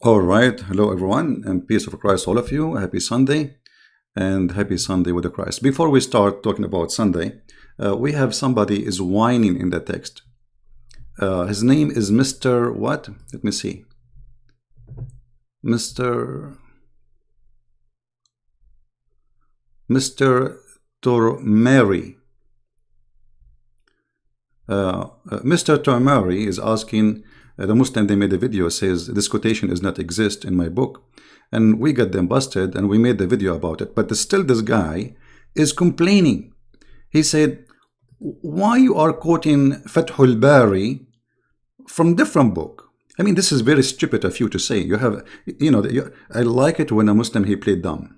All right. Hello, everyone, and peace of Christ, all of you. Happy Sunday, and happy Sunday with the Christ. Before we start talking about Sunday, we have somebody is whining in the text. His name is Mr. What? Let me see. Mr. Tormary. Mr. Tormary is asking. The Muslim, they made a video, says this quotation does not exist in my book, and we got them busted and we made the video about it. But still this guy is complaining. He said, why you are quoting Fathul Bari from different book? I mean, this is very stupid of you to say. You have, I like it when a Muslim, he played dumb.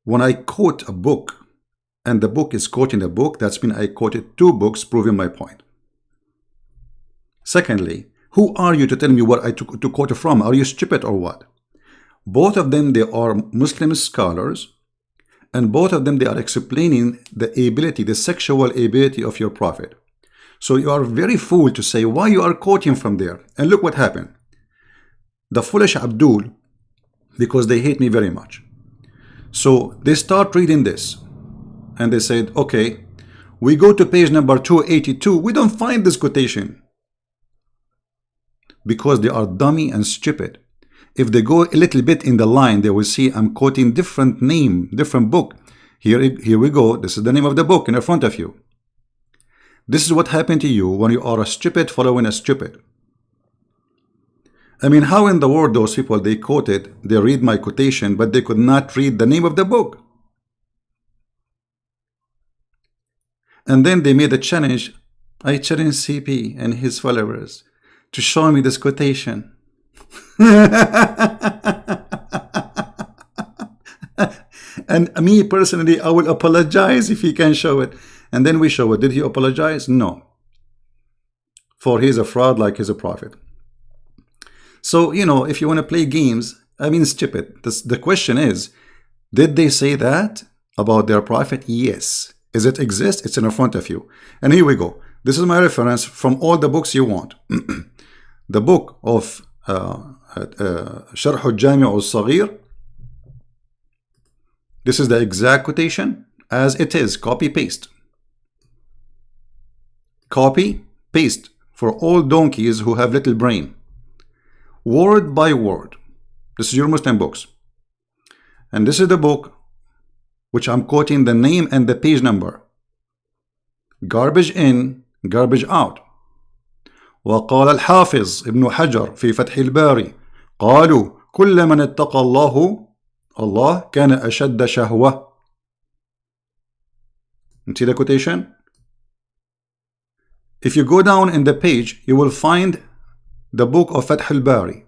When I quote a book and the book is quoting a book, that's mean I quoted two books proving my point. Secondly, who are you to tell me what I to quote from? Are you stupid or what? Both of them, they are Muslim scholars, and both of them, they are explaining the ability, the sexual ability of your prophet. So you are very fool to say why you are quoting from there. And look what happened. The foolish Abdul, because they hate me very much. So they start reading this, and they said, okay, we go to page number 282. We don't find this quotation. Because they are dummy and stupid. If they go a little bit in the line, they will see I'm quoting different name, different book. Here we go. This is the name of the book in front of you. This is what happened to you when you are a stupid following a stupid. I mean, how in the world those people, they quoted, they read my quotation, but they could not read the name of the book. And then they made a challenge. I challenge CP and his followers to show me this quotation. And me personally, I will apologize if he can show it. And then we show it. Did he apologize? No. For he's a fraud like he's a prophet. So, if you want to play games, I mean, stupid. The question is, did they say that about their prophet? Yes. Does it exist? It's in front of you. And here we go. This is my reference from all the books you want. The book of Sharh al-Jami' al-Saghir. This is the exact quotation as it is. Copy paste. Copy paste for all donkeys who have little brain. Word by word. This is your Muslim books. And this is the book which I'm quoting the name and the page number. Garbage in, garbage out. وقال الحافظ ابن حجر في فتح الباري قالوا كل من اتقى الله كان أشد شهوة. You see the quotation? If you go down in the page, you will find the book of Fath al-Bari,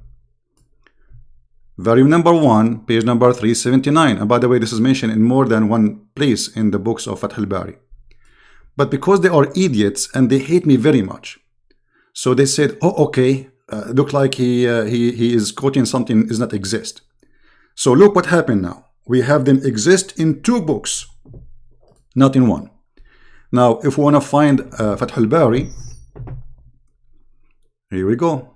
volume number 1, page number 379. And by the way, this is mentioned in more than one place in the books of Fath al-Bari. But because they are idiots and they hate me very much, so they said, oh, okay, look like he is quoting something does not exist. So look what happened now. We have them exist in two books, not in one. Now, if we want to find Fath al-Bari, here we go.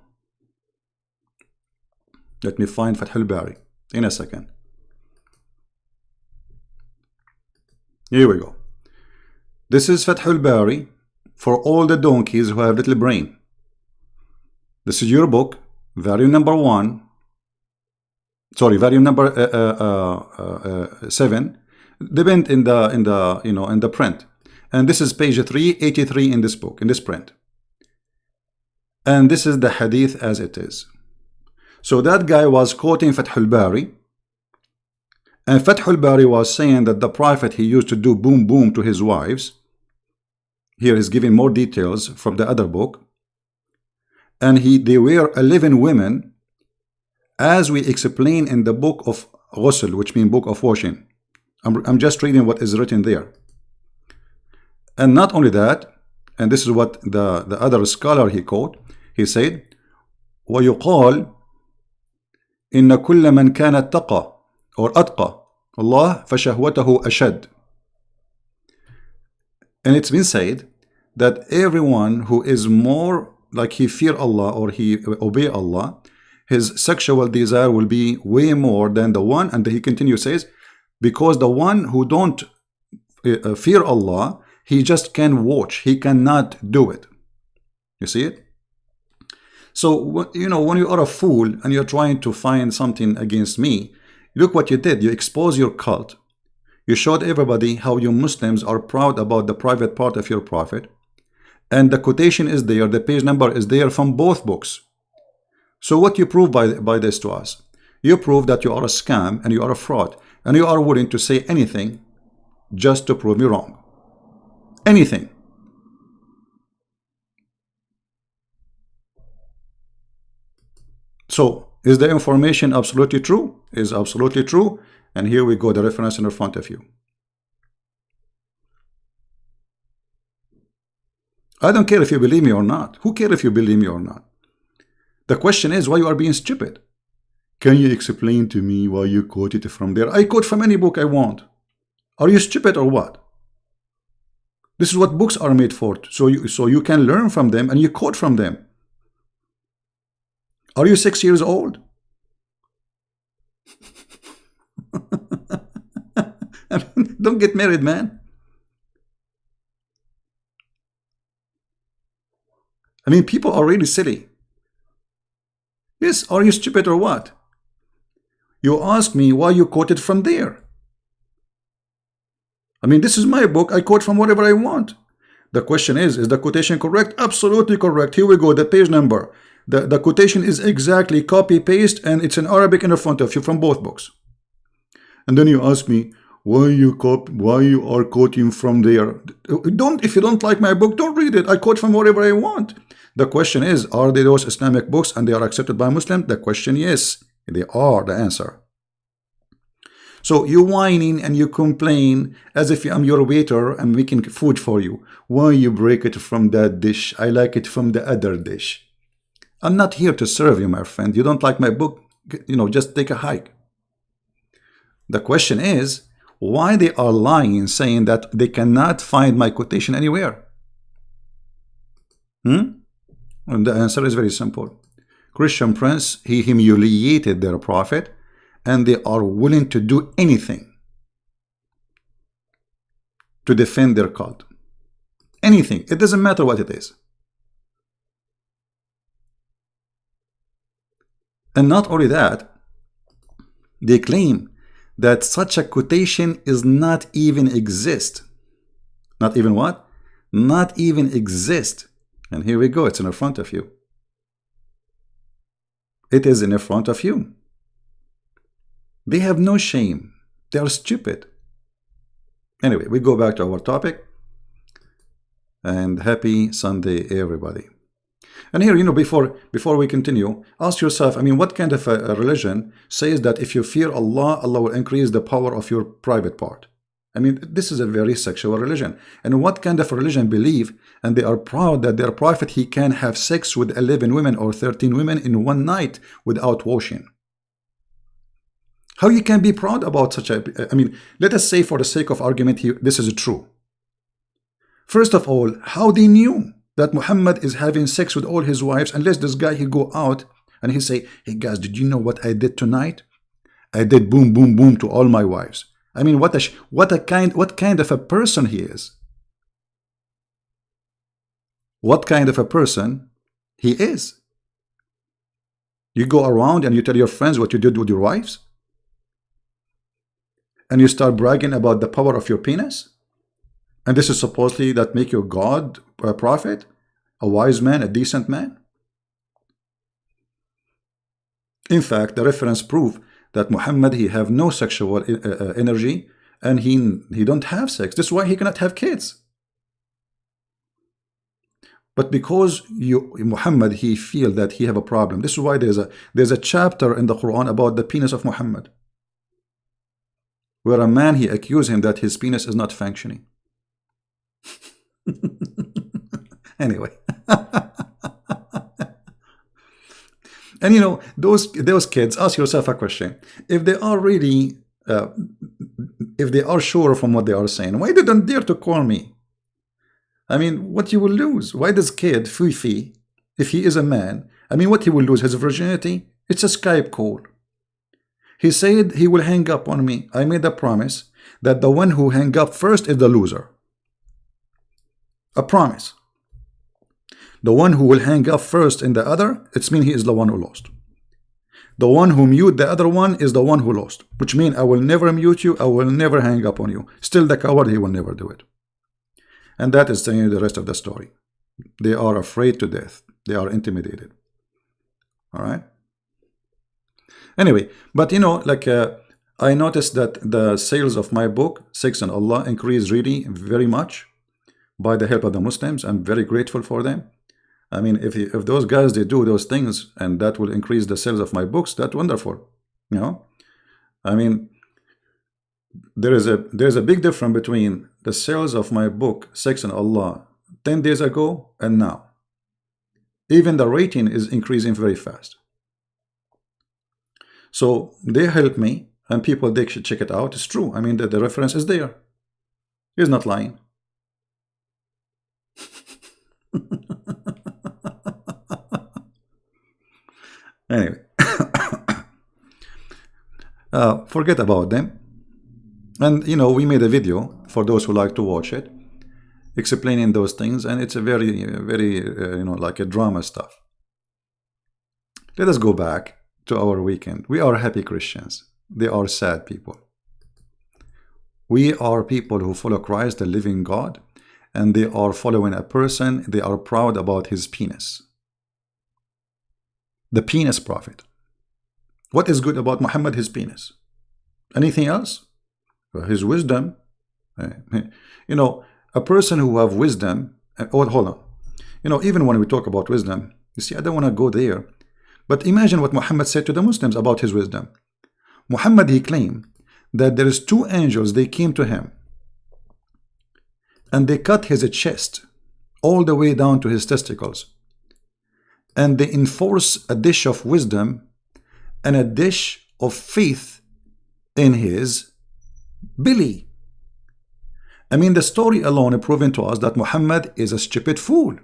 Let me find Fath al-Bari in a second. Here we go. This is Fath al-Bari for all the donkeys who have little brain. This is your book, volume number 1. Sorry, volume number 7. Depend in the print. And this is page 383 in this book, in this print. And this is the hadith as it is. So that guy was quoting Fath al-Bari. And Fath al-Bari was saying that the prophet, he used to do boom boom to his wives. Here is giving more details from the other book. And they were 11 women, as we explain in the book of Ghusl, which means book of washing. I'm just reading what is written there. And not only that, and this is what the other scholar he quote, he said, وَيُقَال إِنَّ كُلَّ مَنْ كَانَ اتَّقَى or أَتْقَى Allah فَشَهْوَتَهُ أَشَدْ. And it's been said that everyone who is more like he fear Allah or he obey Allah, his sexual desire will be way more than the one, and he continues says, because the one who don't fear Allah, he just can watch, he cannot do it. You see it? So you know, when you are a fool and you're trying to find something against me, look what you did. You expose your cult. You showed everybody how you Muslims are proud about the private part of your prophet, and the quotation is there, the page number is there from both books. So what you prove by this to us? You prove that you are a scam and you are a fraud, and you are willing to say anything just to prove me wrong. Anything. So is the information absolutely true? Is absolutely true. And here we go, the reference in front of you. I don't care if you believe me or not. Who cares if you believe me or not? The question is why you are being stupid. Can you explain to me why you quoted from there? I quote from any book I want. Are you stupid or what? This is what books are made for. So you can learn from them and you quote from them. Are you 6 years old? I mean, don't get married, man. I mean, people are really silly. Yes, are you stupid or what? You ask me why you quoted from there. I mean, this is my book. I quote from whatever I want. The question is the quotation correct? Absolutely correct. Here we go, the page number. The quotation is exactly copy-paste, and it's in Arabic in front of you from both books. And then you ask me, why you are quoting from there? If you don't like my book, don't read it. I quote from whatever I want. The question is, are they those Islamic books and they are accepted by Muslims? The question, yes, they are. The answer. So you whining and you complain as if I'm your waiter and making food for you. Why you break it from that dish? I like it from the other dish. I'm not here to serve you, my friend. You don't like my book? You know, just take a hike. The question is, why they are lying, saying that they cannot find my quotation anywhere? And the answer is very simple. Christian Prince, he humiliated their prophet, and they are willing to do anything to defend their cult. Anything. It doesn't matter what it is. And not only that, they claim that such a quotation is not even exist. Not even what? Not even exist. And here we go, it's in front of you. It is in front of you. They have no shame. They are stupid. Anyway, we go back to our topic. And happy Sunday, everybody. And here, you know, before we continue, ask yourself, I mean, what kind of a religion says that if you fear Allah, Allah will increase the power of your private part? I mean, this is a very sexual religion. And what kind of religion believe, and they are proud that their prophet, he can have sex with 11 women or 13 women in one night without washing? How you can be proud about such a, I mean, let us say for the sake of argument here, this is true. First of all, how they knew that Muhammad is having sex with all his wives, unless this guy, he go out and he say, hey guys, did you know what I did tonight? I did boom, boom, boom to all my wives. I mean, what kind of a person he is? What kind of a person he is? You go around and you tell your friends what you did with your wives? And you start bragging about the power of your penis? And this is supposedly that make you God, a prophet, a wise man, a decent man? In fact, the reference prove that Muhammad, he have no sexual energy, and he don't have sex. This is why he cannot have kids. But because Muhammad, he feel that he have a problem. This is why there's a chapter in the Qur'an about the penis of Muhammad, where a man, he accused him that his penis is not functioning. Anyway. And you know, those kids, ask yourself a question. If they are really, if they are sure from what they are saying, why they don't dare to call me? I mean, what you will lose? Why does kid, Fifi, if he is a man, I mean, what he will lose? His virginity? It's a Skype call. He said he will hang up on me. I made a promise that the one who hang up first is the loser. A promise. The one who will hang up first in the other, it's mean he is the one who lost. The one who mute the other one is the one who lost, which means I will never mute you, I will never hang up on you. Still the coward, he will never do it. And that is saying the rest of the story. They are afraid to death. They are intimidated. All right. Anyway, but you know, like I noticed that the sales of my book, Sex and Allah, increased really very much by the help of the Muslims. I'm very grateful for them. I mean, if those guys, they do those things and that will increase the sales of my books, that's wonderful. You know, I mean, there's a big difference between the sales of my book, Sex and Allah, 10 days ago and now. Even the rating is increasing very fast. So they help me, and people, they should check it out. It's true. I mean, the reference is there. He's not lying. Anyway, forget about them. And you know, we made a video for those who like to watch it, explaining those things, and it's a very, very you know, like a drama stuff. Let us go back to our weekend. We are happy Christians. They are sad people. We are people who follow Christ, the living God, and they are following a person. They are proud about his penis. The penis prophet. What is good about Muhammad? His penis. Anything else? His wisdom. You know, a person who have wisdom. Oh, hold on. You know, even when we talk about wisdom, you see, I don't want to go there. But imagine what Muhammad said to the Muslims about his wisdom. Muhammad, he claimed that there is 2 angels, they came to him and they cut his chest all the way down to his testicles, and they enforce a dish of wisdom and a dish of faith in his belly. I mean, the story alone is proving to us that Muhammad is a stupid fool.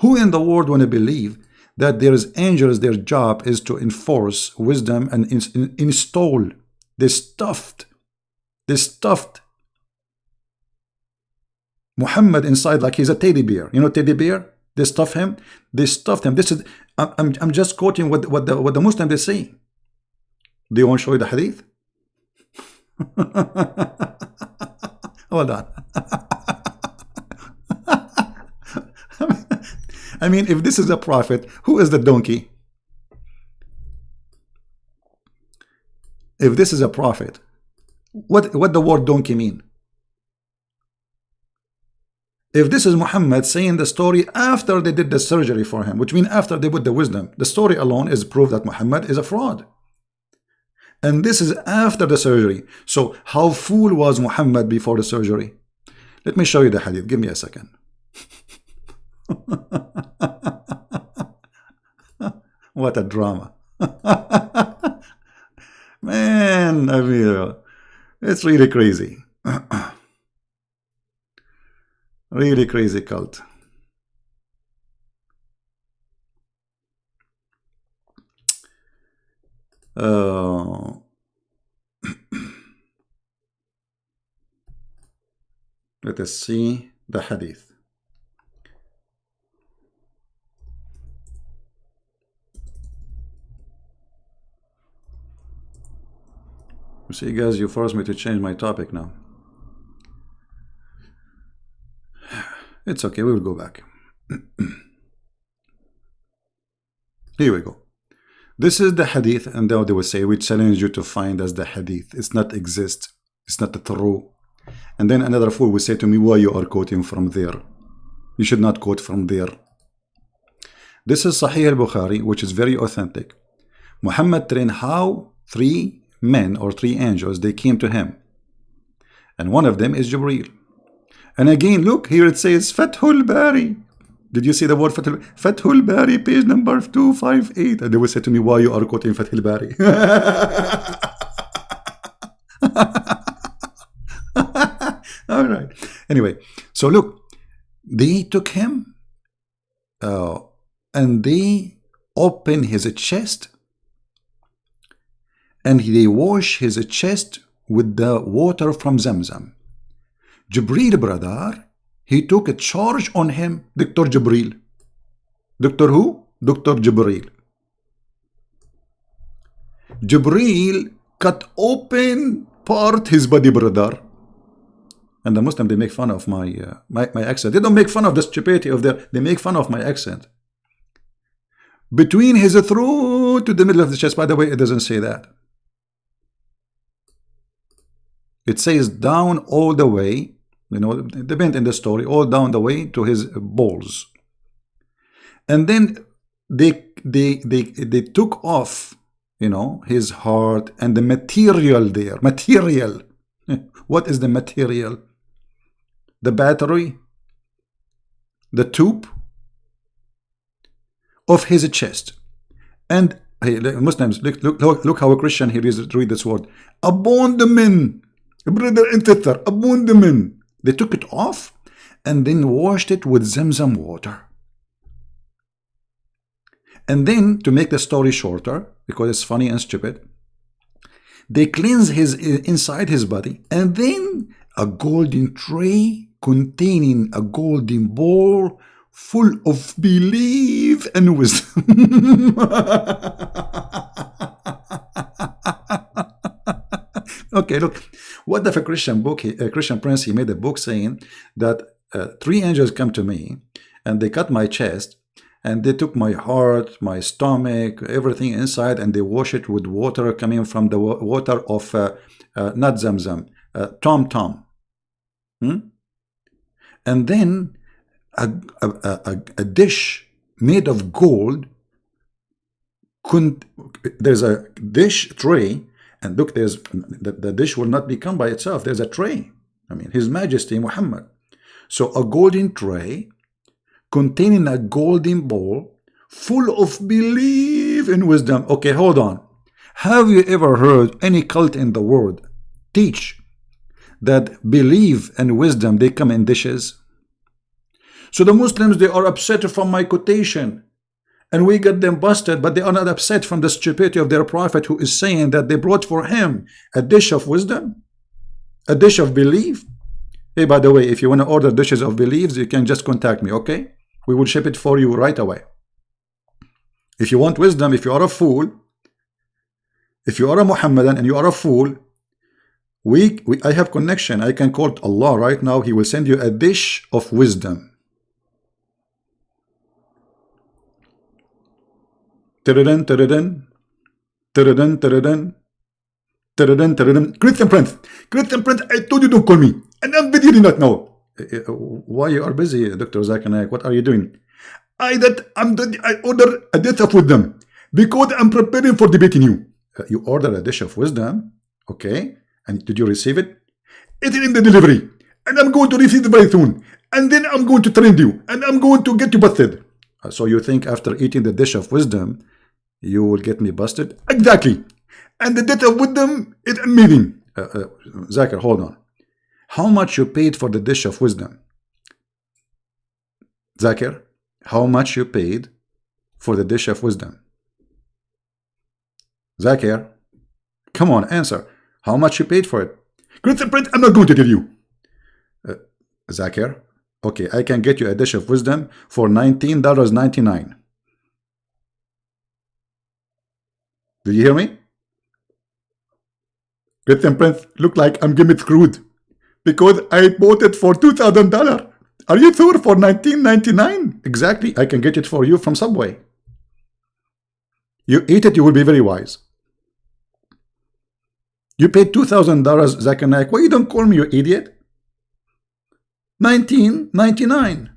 Who in the world want to believe that there is angels, their job is to enforce wisdom and install this stuffed Muhammad inside like he's a teddy bear. You know, teddy bear, they stuffed him. This is, I'm just quoting what the Muslims they say. Do you want to show you the hadith? Hold on. I mean, if this is a prophet, who is the donkey? If this is a prophet, what the word donkey mean? If this is Muhammad saying the story after they did the surgery for him, which means after they put the wisdom, the story alone is proof that Muhammad is a fraud. And this is after the surgery. So how fool was Muhammad before the surgery? Let me show you the hadith. Give me a second. What a drama. Man, I mean, it's really crazy. Really crazy cult. Let us see the hadith. You see, guys, you forced me to change my topic now. It's okay, we will go back. Here we go. This is the hadith, and now they will say, we challenge you to find us the hadith. It's not exist. It's not true. And then another fool will say to me, why you are quoting from there? You should not quote from there. This is Sahih al-Bukhari, which is very authentic. Muhammad trained how 3 men or 3 angels, they came to him. And one of them is Jibreel. And again, look, here it says Fathul Bari. Did you see the word Fathul? Fathul Bari, page number 258. And they will say to me, why you are quoting Fathul Bari? All right. Anyway, so look, they took him and they opened his chest and they wash his chest with the water from Zamzam. Jibreel, brother, he took a charge on him, Dr. Jibreel. Dr. who? Dr. Jibreel. Jibreel cut open part his body, brother. And the Muslim, they make fun of my accent. They don't make fun of the stupidity of they make fun of my accent. Between his throat to the middle of the chest. By the way, it doesn't say that. It says down all the way, you know, depend in the story, all down the way to his balls. And then they took off, you know, his heart and the material there. Material. What is the material? The battery, the tube of his chest. And hey, Muslims, look how a Christian here is read this word. Abandonment, brother and sister, abandonment. They took it off and then washed it with Zamzam water. And then, to make the story shorter, because it's funny and stupid, they cleanse his inside his body, and then a golden tray containing a golden bowl full of belief and wisdom. Okay, look, what if a Christian book, a Christian prince, he made a book saying that 3 angels come to me and they cut my chest and they took my heart, my stomach, everything inside, and they wash it with water coming from the water of not Zamzam, Tom. And then a dish made of gold. There's a dish tray, and look, there's the dish will not become by itself. There's a tray. I mean, His Majesty Muhammad. So a golden tray containing a golden bowl full of belief and wisdom. Okay, hold on. Have you ever heard any cult in the world teach that belief and wisdom, they come in dishes? So the Muslims, they are upset from my quotation, and we get them busted, but they are not upset from the stupidity of their prophet, who is saying that they brought for him a dish of wisdom, a dish of belief. Hey, by the way, if you want to order dishes of beliefs, you can just contact me, okay? We will ship it for you right away. If you want wisdom, if you are a fool, if you are a Muhammadan and you are a fool, I have connection. I can call Allah right now. He will send you a dish of wisdom. Christian Prince, I told you don't call me, and I'm busy right now. Why you are busy, Dr. Zakir? What are you doing? I order a dish of wisdom because I'm preparing for debating you. You order a dish of wisdom, okay? And did you receive it? It is in the delivery, and I'm going to receive it very soon. And then I'm going to trend you, and I'm going to get you busted. So you think after eating the dish of wisdom, you will get me busted? Exactly. And the dish of wisdom is amazing. Zakir, hold on. How much you paid for the dish of wisdom? Zakir, how much you paid for the dish of wisdom? Zakir, come on, answer. How much you paid for it? Christian Prince, I'm not going to tell you. Zakir, okay, I can get you a dish of wisdom for $19.99. Did you hear me? Christian Prince, look like I'm getting screwed because I bought it for $2,000. Are you sure for $19.99? Exactly, I can get it for you from Subway. You eat it, you will be very wise. You paid $2,000, Zakir Naik. Why you don't call me, you idiot? $19.99.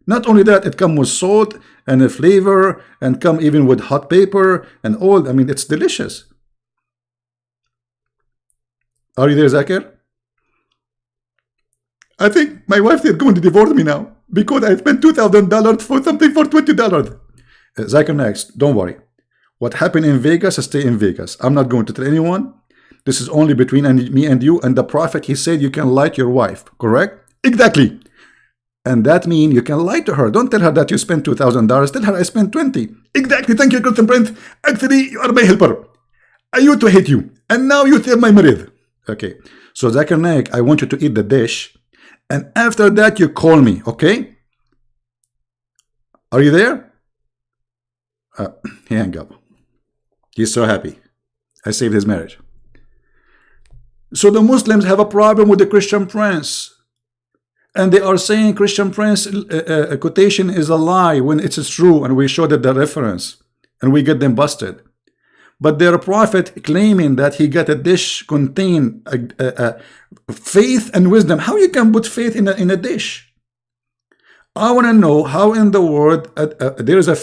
Not only that, it comes with salt and a flavor, and come even with hot pepper and all. I mean, it's delicious. Are you there, Zakir? I think my wife is going to divorce me now because I spent $2,000 for something for $20. Zakir Naik, don't worry. What happened in Vegas, stay in Vegas. I'm not going to tell anyone. This is only between me and you and the Prophet. He said you can lie to your wife, correct? Exactly. And that means you can lie to her. Don't tell her that you spent $2,000. Tell her I spent $20. Exactly. Thank you, Christian Prince. Actually, you are my helper. I used to hate you, and now you tell my marid. Okay, so Zakir Naik, I want you to eat the dish, and after that you call me, okay? Are you there? He hung up. He's so happy. I saved his marriage. So the Muslims have a problem with the Christian Prince. And they are saying Christian Prince quotation is a lie when it's true, and we showed it the reference, and we get them busted. But their prophet claiming that he got a dish contain faith and wisdom. How you can put faith in a dish? I want to know how in the world there is a a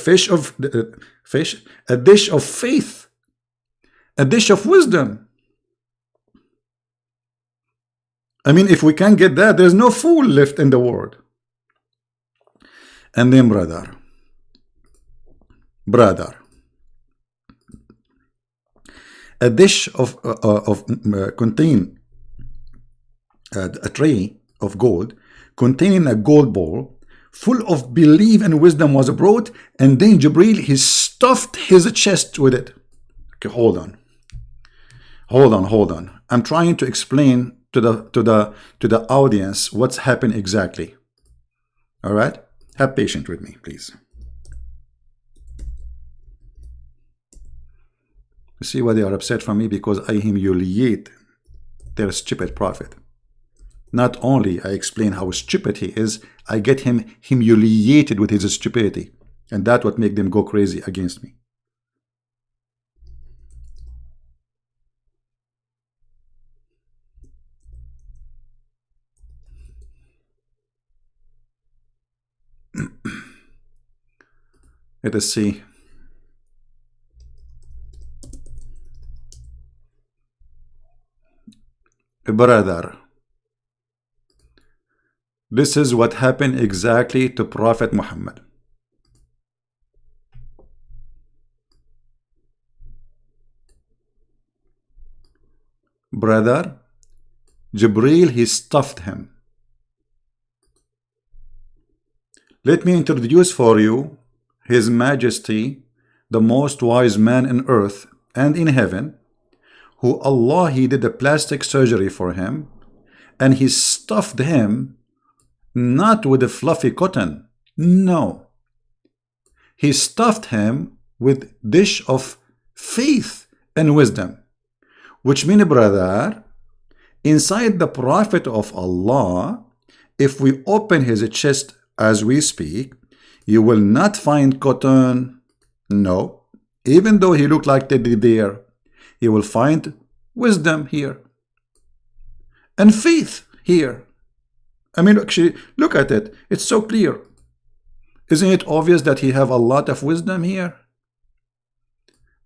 dish of faith, a dish of wisdom. I mean, if we can't get that, there's no fool left in the world. And then brother, a dish of contain a tray of gold containing a gold bowl full of belief and wisdom was brought, and then Jibril, he stuffed his chest with it. Okay, hold on. I'm trying to explain to the audience what's happened exactly. All right, have patience with me, please. You see why they are upset from me? Because I humiliate their stupid prophet. Not only I explain how stupid he is, I get him humiliated with his stupidity, and that's what makes them go crazy against me. Let us see. Brother, this is what happened exactly to Prophet Muhammad. Brother, Jibril, he stuffed him. Let me introduce for you His Majesty, the most wise man in earth and in heaven, who Allah, he did a plastic surgery for him, and he stuffed him not with a fluffy cotton, no, he stuffed him with dish of faith and wisdom, which means, brother, inside the Prophet of Allah, if we open his chest as we speak, you will not find cotton, no, even though he looked like teddy bear, you will find wisdom here and faith here. I mean, actually, look at it. It's so clear. Isn't it obvious that he have a lot of wisdom here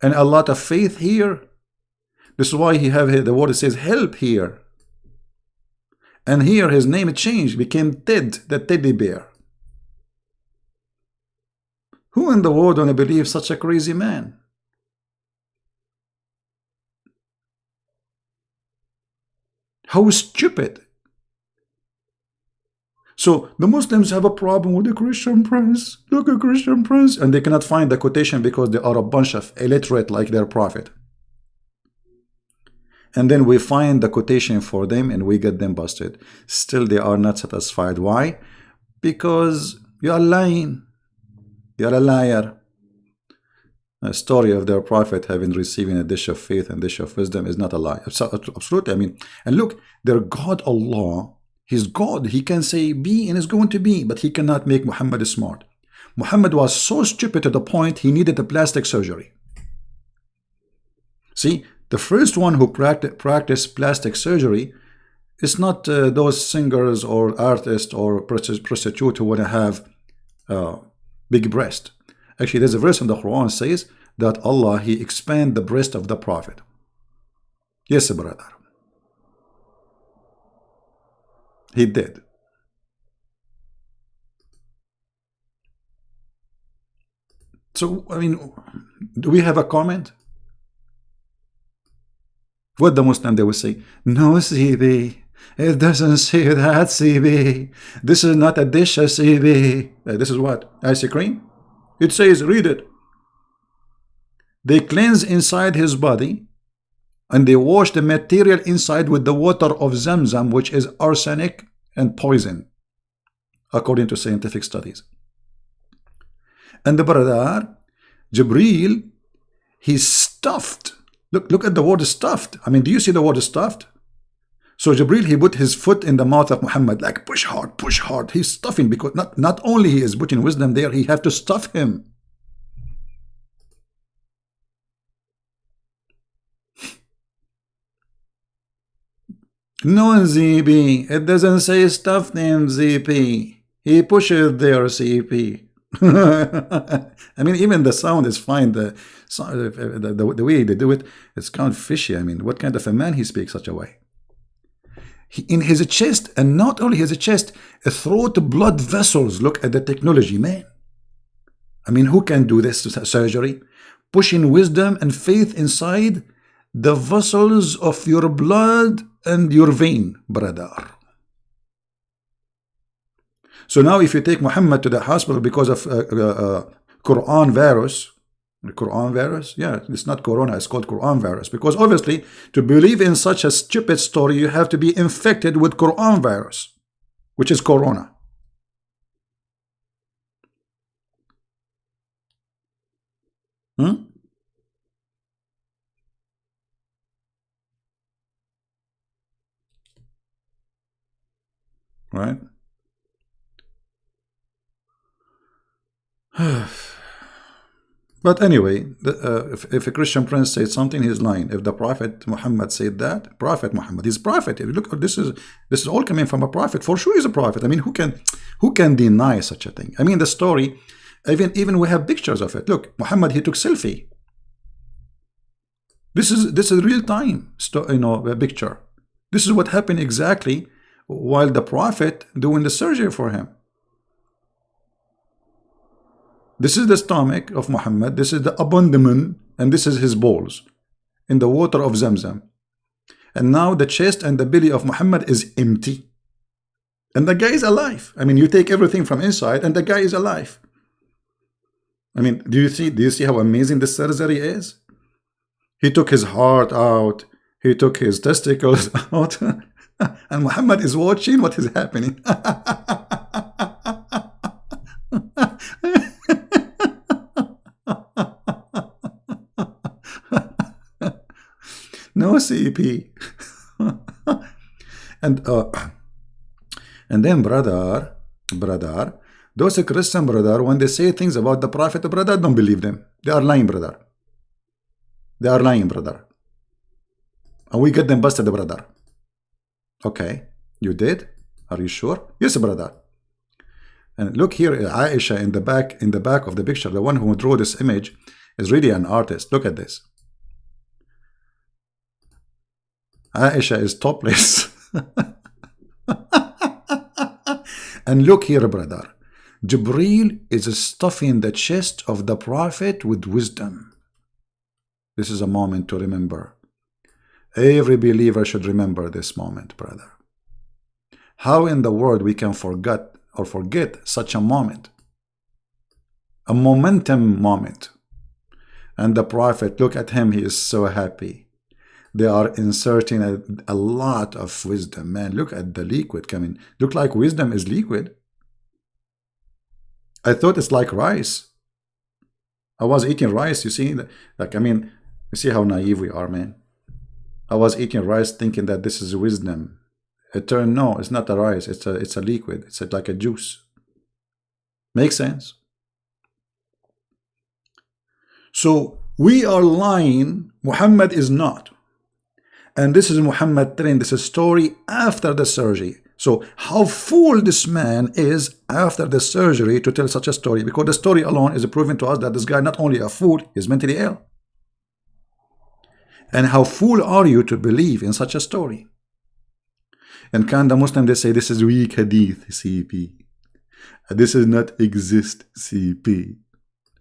and a lot of faith here? This is why he have the word says help here. And here his name changed, became Ted, the teddy bear. Who in the world want to believe such a crazy man? How stupid. So the Muslims have a problem with the Christian Prince. Look at Christian Prince. And they cannot find the quotation because they are a bunch of illiterate like their prophet. And then we find the quotation for them and we get them busted. Still they are not satisfied. Why? Because you are lying. You are a liar. A story of their prophet having receiving a dish of faith and dish of wisdom is not a lie. Absolutely. I mean, and look, their God Allah, He's God. He can say be and is going to be, but he cannot make Muhammad smart. Muhammad was so stupid to the point he needed a plastic surgery. See, the first one who practiced plastic surgery is not those singers or artists or prostitutes who want to have big breast. Actually, there's a verse in the Qur'an says that Allah, He expand the breast of the Prophet. Yes, brother. He did. So, I mean, do we have a comment? What the Muslim, they will say, no, CB, it doesn't say that, CB. This is not a dish, CB. This is what? Ice cream? It says, read it. They cleanse inside his body and they wash the material inside with the water of Zamzam, which is arsenic and poison, according to scientific studies. And the brother, Jibreel, he's stuffed. Look at the word stuffed. I mean, do you see the word stuffed? So Jibreel, he put his foot in the mouth of Muhammad, like push hard, push hard. He's stuffing, because not only he is putting wisdom there, he have to stuff him. No, ZP. It doesn't say stuffed him, ZP. He pushes there, CP. I mean, even the sound is fine. The way they do it, it's kind of fishy. I mean, what kind of a man he speaks such a way? In his chest, and not only his chest, throat blood vessels. Look at the technology, man. I mean, who can do this surgery? Pushing wisdom and faith inside the vessels of your blood and your vein, brother. So now if you take Muhammad to the hospital because of Qur'an virus, yeah, it's not corona, it's called Qur'an virus, because obviously to believe in such a stupid story, you have to be infected with Qur'an virus, which is corona. Right? But anyway, if a Christian prince said something, he's lying. If the Prophet Muhammad said that, Prophet Muhammad, he's prophet. If you look, this is all coming from a prophet. For sure, he's a prophet. I mean, who can deny such a thing? I mean, the story, even we have pictures of it. Look, Muhammad, he took selfie. This is real time, a picture. This is what happened exactly while the Prophet doing the surgery for him. This is the stomach of Muhammad, this is the abdomen, and this is his balls in the water of Zamzam. And now the chest and the belly of Muhammad is empty. And the guy is alive. I mean, you take everything from inside and the guy is alive. I mean, do you see how amazing this surgery is? He took his heart out, he took his testicles out, and Muhammad is watching what is happening. No CP. And then brother, those Christian brother, when they say things about the Prophet, brother, don't believe them. They are lying, brother. They are lying, brother. And we get them busted, brother. Okay, you did? Are you sure? Yes, brother. And look here, Aisha in the back of the picture, the one who drew this image is really an artist. Look at this. Aisha is topless. And look here, brother. Jibreel is stuffing the chest of the Prophet with wisdom. This is a moment to remember. Every believer should remember this moment, brother. How in the world we can forget such a moment? A momentum moment. And the Prophet, look at him, he is so happy. They are inserting a lot of wisdom. Man, look at the liquid coming. Look like wisdom is liquid. I thought it's like rice. I was eating rice, you see? Like, I mean, you see how naive we are, man. I was eating rice thinking that this is wisdom. It turned, no, it's not a rice. It's a liquid. It's like a juice. Makes sense? So we are lying. Muhammad is not. And this is Muhammad telling this story after the surgery. So how fool this man is after the surgery to tell such a story, because the story alone is proving to us that this guy not only a fool, he's mentally ill. And how fool are you to believe in such a story? And can the Muslim, they say this is weak hadith, CP. This does not exist, CP.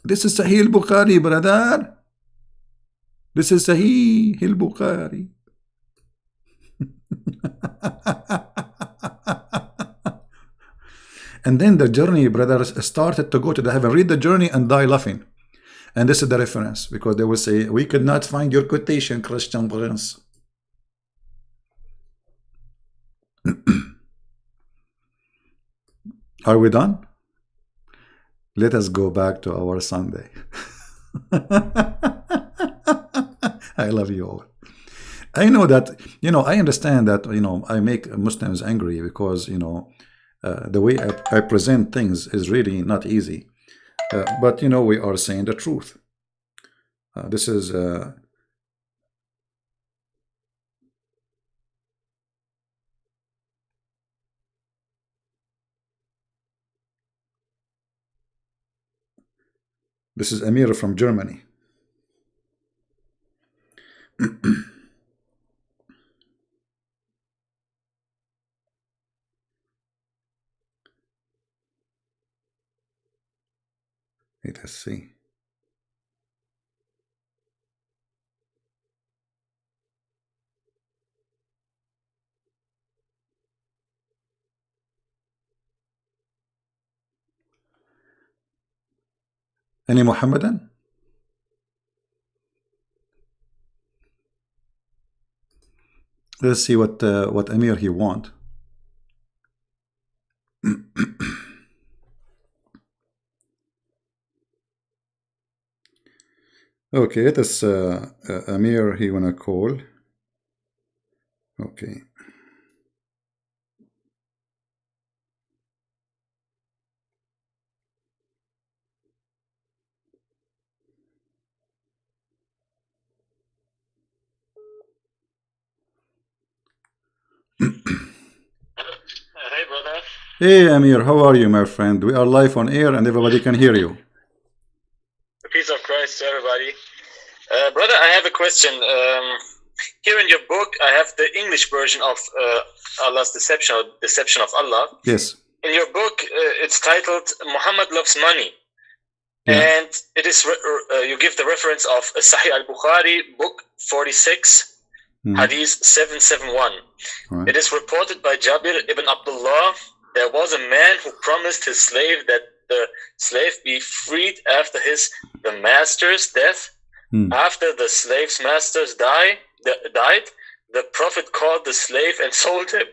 This is Sahih al-Bukhari, brother. This is Sahih al-Bukhari. And then the journey, brothers, started to go to the heaven. Read the journey and die laughing. And this is the reference, because they will say, we could not find your quotation, Christian Prince. Are we done? Let us go back to our Sunday. I love you all. I know that, I understand that, I make Muslims angry because, the way I present things is really not easy. But, we are saying the truth. This is... This is Amir from Germany. Let us see. Any Muhammadan? Let's see what Amir he want. Okay, let us Amir he wanna call. Okay. Hey, brother. Hey Amir, how are you, my friend? We are live on air and everybody can hear you. The peace of Christ to everybody. Brother, I have a question. Here in your book, I have the English version of Allah's deception, or Deception of Allah. Yes. In your book, it's titled Muhammad Loves Money. Yeah. And it is you give the reference of Sahih al-Bukhari, book 46, Hadith 771. Right. It is reported by Jabir ibn Abdullah, there was a man who promised his slave that the slave be freed after the master's death. After the slave's master's died, the Prophet called the slave and sold him.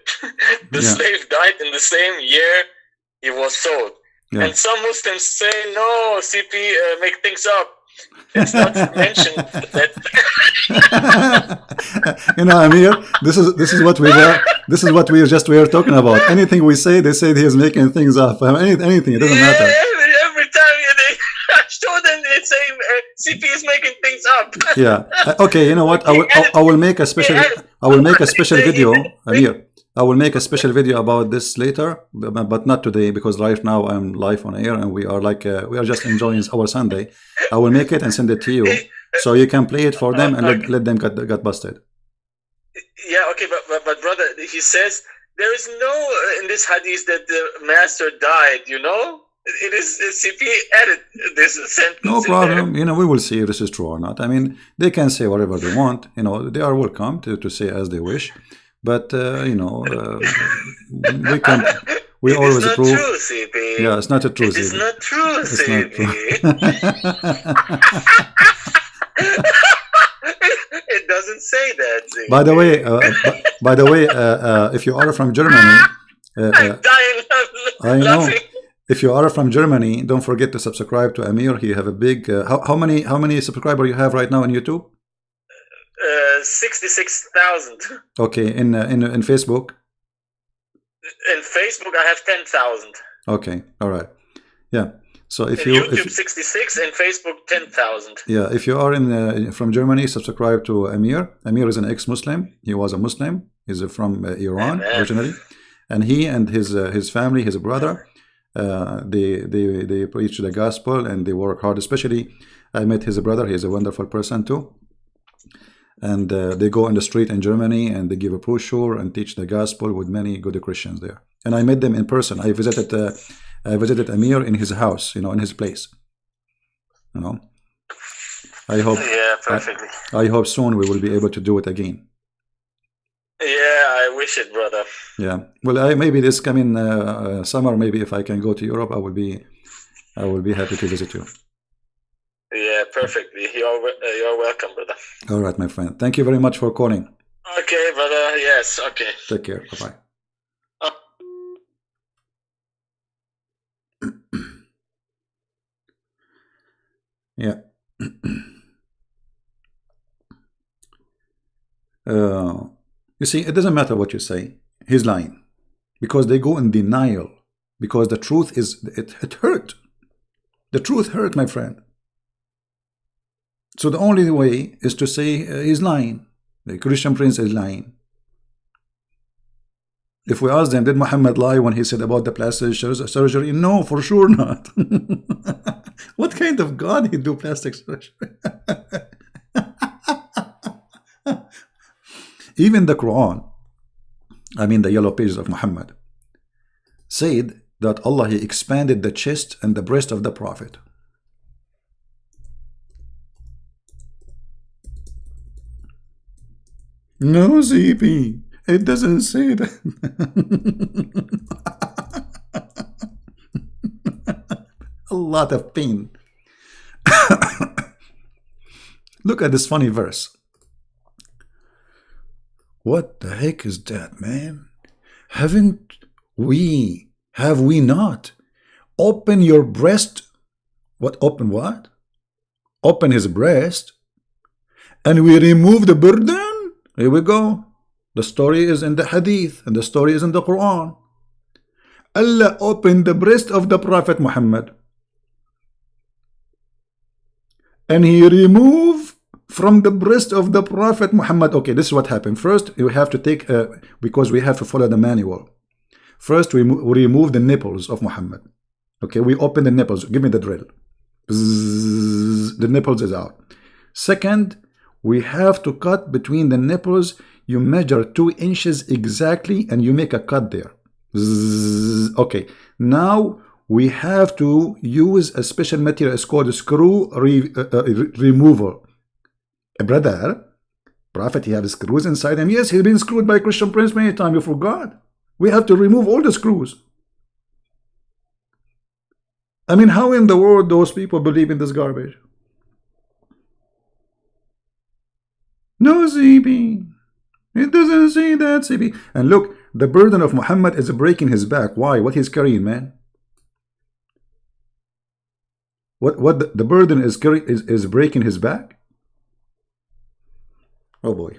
The slave died in the same year he was sold. Yeah. And some Muslims say, no, CP, make things up. It's not mentioned that. Amir, this is what we were talking about. Anything we say, they say he is making things up. Anything, it doesn't matter. Every time I show them, they say CP is making things up. Yeah. Okay. You know what? I will make a special video, Amir. I will make a special video about this later, but not today, because right now I'm live on air and we are just enjoying our Sunday. I will make it and send it to you, so you can play it for them and let them get busted. Yeah, okay, but brother, he says there is no in this hadith that the master died. It is CP added this sentence. No problem. We will see if this is true or not. I mean, they can say whatever they want. They are welcome to say as they wish. But we always approve. True, CP. Yeah, it's not a true. It is not true, CP. It doesn't say that. CP. By the way, if you are from Germany, I'm dying I know. laughing. If you are from Germany, don't forget to subscribe to Amir. He have a big. How many subscribers you have right now on YouTube? 66,000. Okay, in Facebook. In Facebook, I have 10,000. Okay, all right, yeah. So if YouTube 66 and Facebook 10,000. Yeah, if you are from Germany, subscribe to Amir. Amir is an ex-Muslim. He was a Muslim. He's from Iran originally, and he and his family, his brother, they preach the gospel and they work hard. Especially, I met his brother. He's a wonderful person too. And they go on the street in Germany and they give a brochure and teach the gospel with many good Christians there. And I met them in person. I visited Amir in his house, in his place. I hope. Yeah, perfectly. I hope soon we will be able to do it again. Yeah, I wish it, brother. Yeah. Well, maybe this coming summer, maybe if I can go to Europe, I will be happy to visit you. Yeah, perfectly. You're welcome, brother. All right, my friend. Thank you very much for calling. Okay, brother. Yes. Okay. Take care. Bye bye. Yeah. You see, it doesn't matter what you say. He's lying because they go in denial. Because the truth is, it hurt. The truth hurt, my friend. So the only way is to say he's lying. The Christian prince is lying. If we ask them, did Muhammad lie when he said about the plastic surgery? No, for sure not. What kind of God he do plastic surgery? Even the Qur'an, I mean the yellow pages of Muhammad, said that Allah, he expanded the chest and the breast of the Prophet. No, ZP, it doesn't say that. A lot of pain. Look at this funny verse. What the heck is that, man? Have we not? Open your breast. What? Open what? Open his breast. And we remove the burden? Here we go. The story is in the Hadith. And the story is in the Qur'an. Allah opened the breast of the Prophet Muhammad. And he removed from the breast of the Prophet Muhammad. Okay, this is what happened. First, you have to take, because we have to follow the manual. First, we remove the nipples of Muhammad. Okay, we open the nipples. Give me the drill. Bzzz, the nipples is out. Second, we have to cut between the nipples. You measure 2 inches exactly and you make a cut there. Bzzz. Okay, now we have to use a special material. It's called a screw removal. Brother, Prophet, he has screws inside him. Yes, he's been screwed by Christian prince many times. You forgot. We have to remove all the screws. I mean, how in the world those people believe in this garbage? No, CB. It doesn't say that, CB. And look, the burden of Muhammad is breaking his back. Why? What he's carrying, man? What the burden is carrying is breaking his back? Oh boy.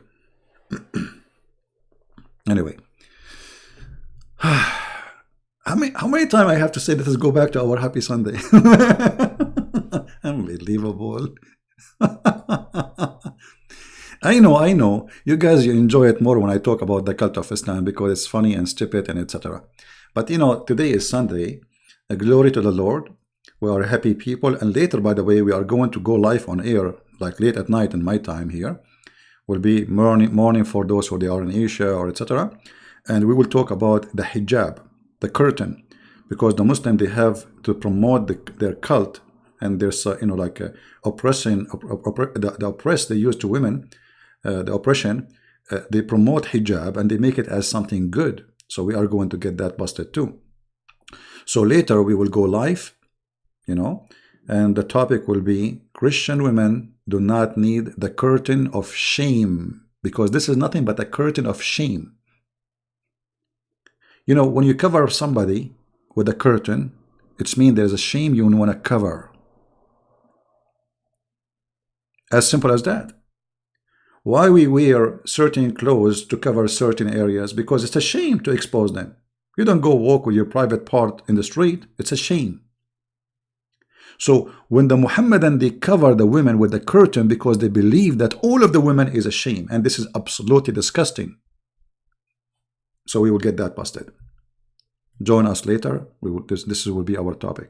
Anyway. How many times I have to say that? Let's go back to our happy Sunday. Unbelievable. I know. You guys, you enjoy it more when I talk about the cult of Islam because it's funny and stupid and etc. But today is Sunday. Glory to the Lord. We are happy people. And later, by the way, we are going to go live on air, like late at night in my time here. Will be morning for those who they are in Asia or etc. And we will talk about the hijab, the curtain, because the Muslim, they have to promote their cult and their oppression, the oppressed they use to women, the oppression. They promote hijab and they make it as something good. So we are going to get that busted too. So later we will go live, and the topic will be Christian women do not need the curtain of shame, because this is nothing but a curtain of shame. When you cover somebody with a curtain, it means there's a shame you want to cover. As simple as that. Why we wear certain clothes to cover certain areas? Because it's a shame to expose them. You don't go walk with your private part in the street. It's a shame. So when the Muhammadan, they cover the women with the curtain because they believe that all of the women is a shame, and this is absolutely disgusting. So we will get that busted. Join us later. This will be our topic.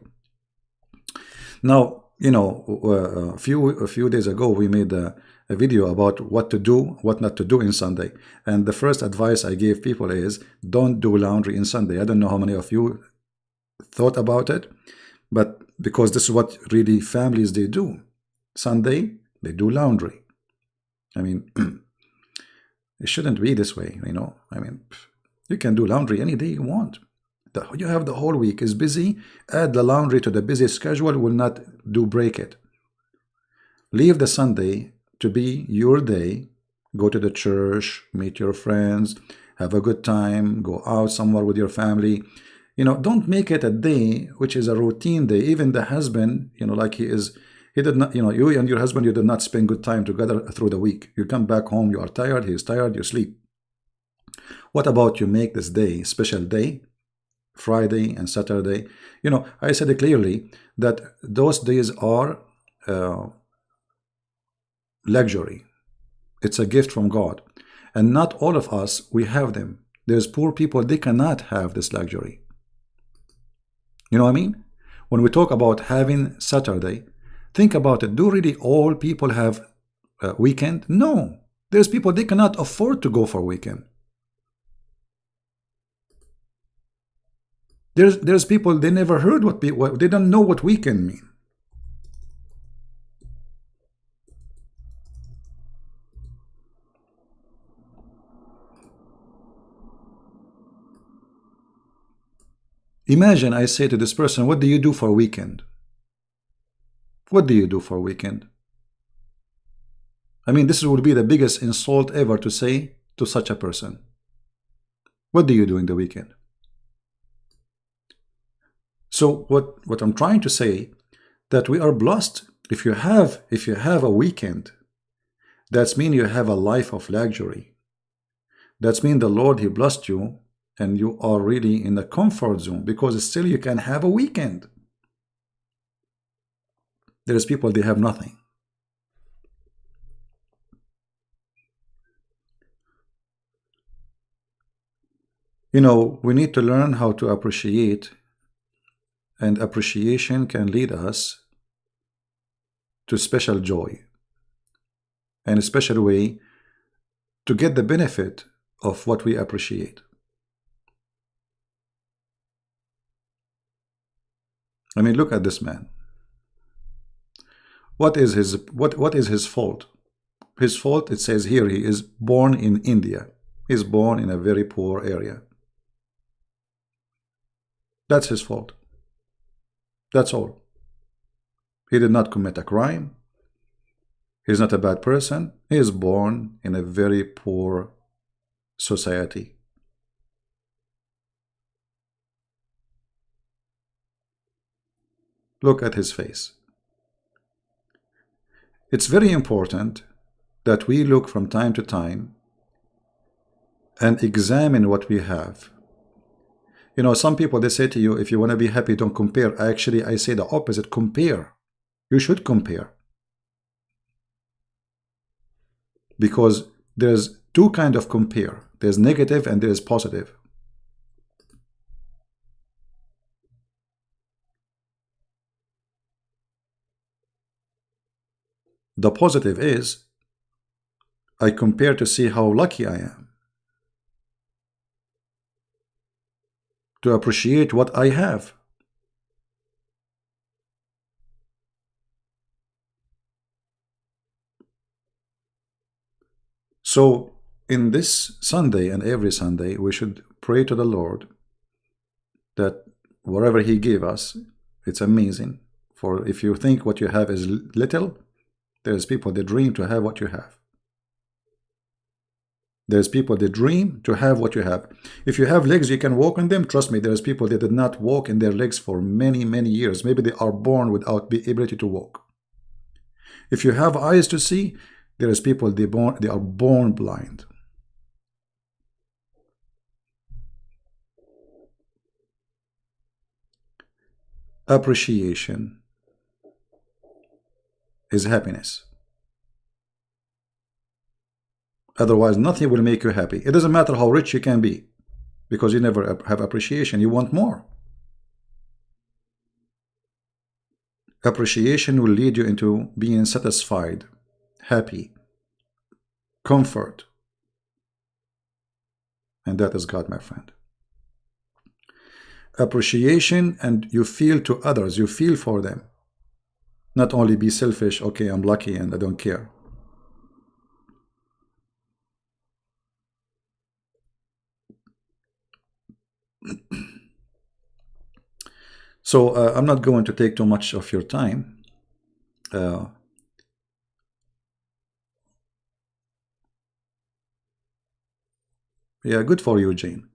Now, a few days ago we made a video about what to do, what not to do in Sunday. And the first advice I gave people is don't do laundry in Sunday. I don't know how many of you thought about it, but because this is what really families they do. Sunday they do laundry. I mean, it shouldn't be this way, I mean, you can do laundry any day you want. You have the whole week is busy. Add the laundry to the busy schedule, will not break it. Leave the Sunday to be your day. Go to the church, meet your friends, have a good time, go out somewhere with your family. Don't make it a day which is a routine day. Even the husband, like he did not, you and your husband, you did not spend good time together through the week. You come back home, you are tired, he is tired, you sleep. What about you make this day special day, Friday and Saturday? I said it clearly that those days are luxury. It's a gift from God. And not all of us, we have them. There's poor people, they cannot have this luxury. You know what I mean? When we talk about having Saturday, think about it. Do really all people have a weekend? No. There's people, they cannot afford to go for a weekend. There's people, they never heard what they don't know what weekend mean. Imagine I say to this person, what do you do for a weekend? What do you do for a weekend? I mean, this would be the biggest insult ever to say to such a person. What do you do in the weekend? So what I'm trying to say, that we are blessed. If you have a weekend, that's mean you have a life of luxury. That's mean the Lord, he blessed you, and you are really in the comfort zone, because still you can have a weekend. There's people, they have nothing. We need to learn how to appreciate, and appreciation can lead us to special joy and a special way to get the benefit of what we appreciate. I mean, look at this man. What is his fault? His fault, it says here, he is born in India. He's born in a very poor area. That's his fault. That's all. He did not commit a crime. He's not a bad person. He is born in a very poor society. Look at his face. It's very important that we look from time to time and examine what we have. Some people, they say to you, if you want to be happy, don't compare. Actually, I say the opposite. Compare. You should compare. Because there's two kinds of compare. There's negative and there's positive. The positive is, I compare to see how lucky I am, to appreciate what I have. So in this Sunday and every Sunday, we should pray to the Lord that whatever he gave us, it's amazing. For if you think what you have is little, there's people that dream to have what you have. There's people that dream to have what you have. If you have legs, you can walk on them. Trust me, there's people that did not walk in their legs for many, many years. Maybe they are born without the ability to walk. If you have eyes to see, there is people, they are born blind. Appreciation is happiness. Otherwise, nothing will make you happy. It doesn't matter how rich you can be, because you never have appreciation. You want more. Appreciation will lead you into being satisfied, happy, comfort. And that is God, my friend. Appreciation, and you feel to others, you feel for them. Not only be selfish, okay, I'm lucky and I don't care. So I'm not going to take too much of your time. Yeah, good for you, Jane.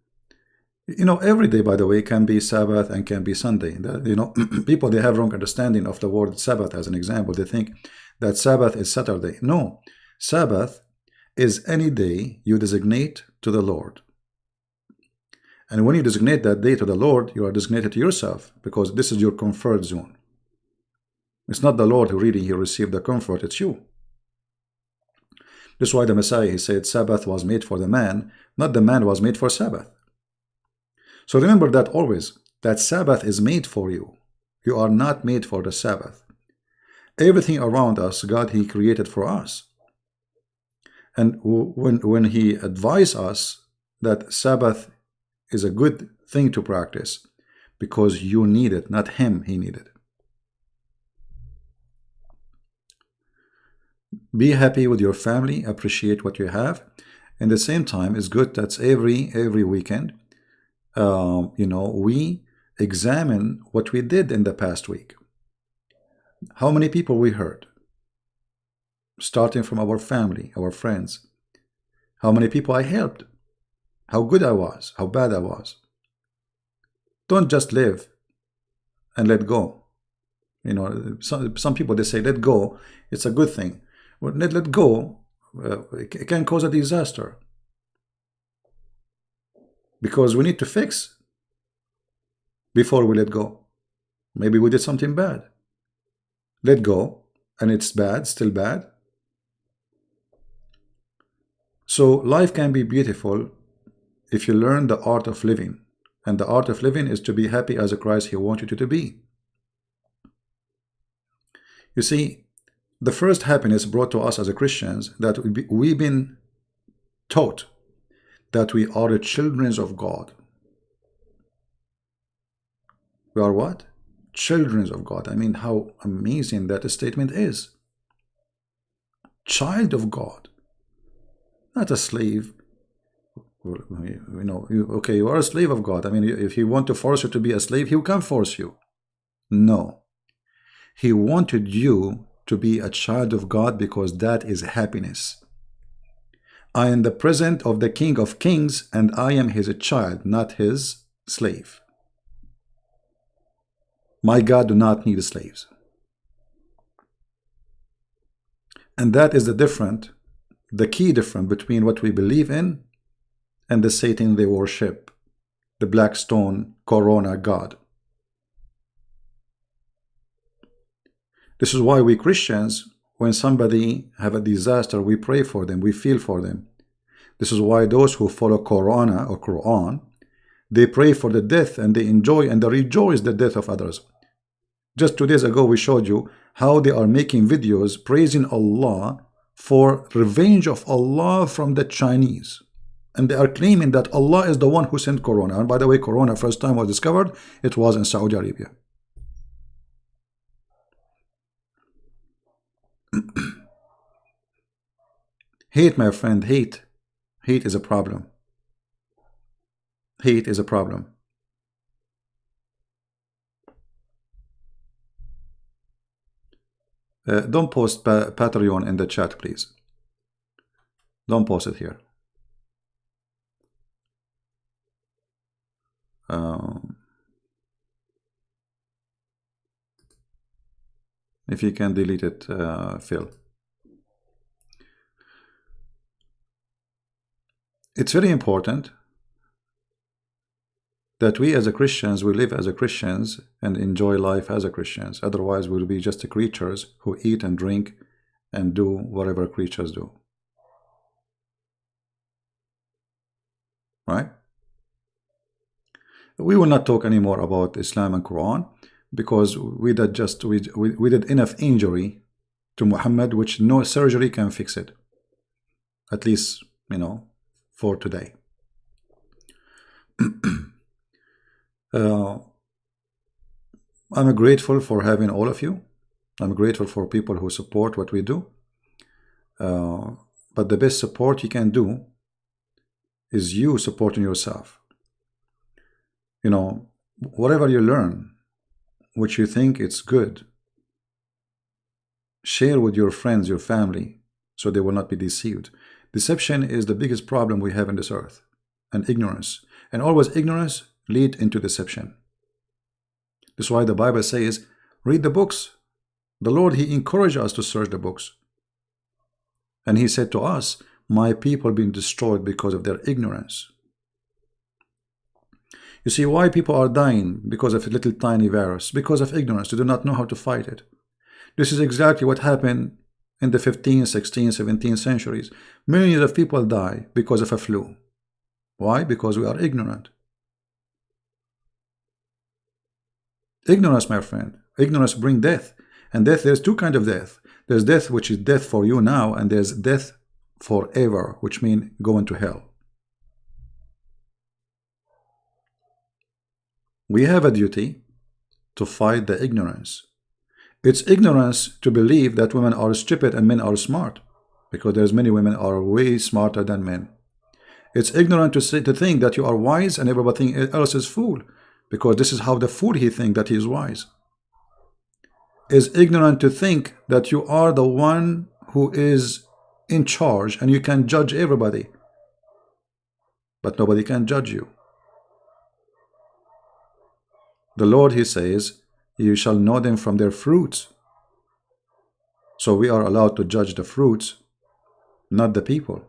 You know, every day, by the way, can be Sabbath and can be Sunday. You know, people, they have wrong understanding of the word Sabbath. As an example, they think that Sabbath is Saturday. No, Sabbath is any day you designate to the Lord. And when you designate that day to the Lord, you are designated to yourself, because this is your comfort zone. It's not the Lord who really he received the comfort, it's you. That's why the Messiah, he said, Sabbath was made for the man, not the man was made for Sabbath. So remember that always, that Sabbath is made for you. You are not made for the Sabbath. Everything around us, God, he created for us. And when he advised us that Sabbath is a good thing to practice, because you need it, not him, he needed. Be happy with your family, appreciate what you have. And at the same time, it's good that every weekend, you know, we examine what we did in the past week. How many people we hurt, starting from our family, our friends. How many people I helped, how good I was, how bad I was. Don't just live and let go. You know, some people, they say let go, it's a good thing. Well, let go, it can cause a disaster, because we need to fix before we let go. Maybe we did something bad. Let go, and it's bad, still bad. So life can be beautiful if you learn the art of living. And the art of living is to be happy as a Christ he wanted you to be. You see, the first happiness brought to us as a Christians, that we've been taught that we are the children of God. We are what? Children of God. I mean, how amazing that statement is. Child of God, not a slave. You know, okay, you are a slave of God. I mean, if he want to force you to be a slave, he can force you. No. He wanted you to be a child of God, because that is happiness. I am the present of the King of Kings, and I am his child, not his slave. My God do not need slaves. And that is the key difference between what we believe in and the Satan they worship, the black stone corona god. This is why we Christians, when somebody have a disaster, we pray for them, we feel for them. This is why those who follow Corona or Qur'an, they pray for the death, and they enjoy and they rejoice the death of others. Just 2 days ago, we showed you how they are making videos praising Allah for revenge of Allah from the Chinese. And they are claiming that Allah is the one who sent Corona. And by the way, Corona first time was discovered, it was in Saudi Arabia. Hate, my friend, hate. Hate is a problem. Hate is a problem. Don't post Patreon in the chat, please. Don't post it here. If you can delete it, Phil. It's very important that we as a Christians, we live as a Christians and enjoy life as a Christians. Otherwise, we'll be just creatures who eat and drink and do whatever creatures do. Right? We will not talk anymore about Islam and Quran, because we did enough injury to Muhammad, which no surgery can fix it. At least, you know, for today. I'm grateful for having all of you. I'm grateful for people who support what we do. But the best support you can do is you supporting yourself. You know, whatever you learn, which you think it's good, share with your friends, your family, so they will not be deceived. Deception is the biggest problem we have in this earth. and ignorance. And always ignorance lead into deception. That's why the Bible says, read the books. The Lord, He encouraged us to search the books. And He said to us, my people being destroyed because of their ignorance. You see why people are dying because of a little tiny virus? Because of ignorance. They do not know how to fight it. This is exactly what happened in the 15th, 16th, 17th centuries. Millions of people die because of a flu. Why? Because we are ignorant. Ignorance, my friend. Ignorance brings death. And death, there's two kinds of death. There's death which is death for you now, and there's death forever, which means going to hell. We have a duty to fight the ignorance. It's ignorance to believe that women are stupid and men are smart, because there's many women are way smarter than men. It's ignorant to think that you are wise and everybody else is fool, because this is how the fool he thinks that he is wise. It's ignorant to think that you are the one who is in charge and you can judge everybody, but nobody can judge you. The Lord, He says, you shall know them from their fruits. So we are allowed to judge the fruits, not the people.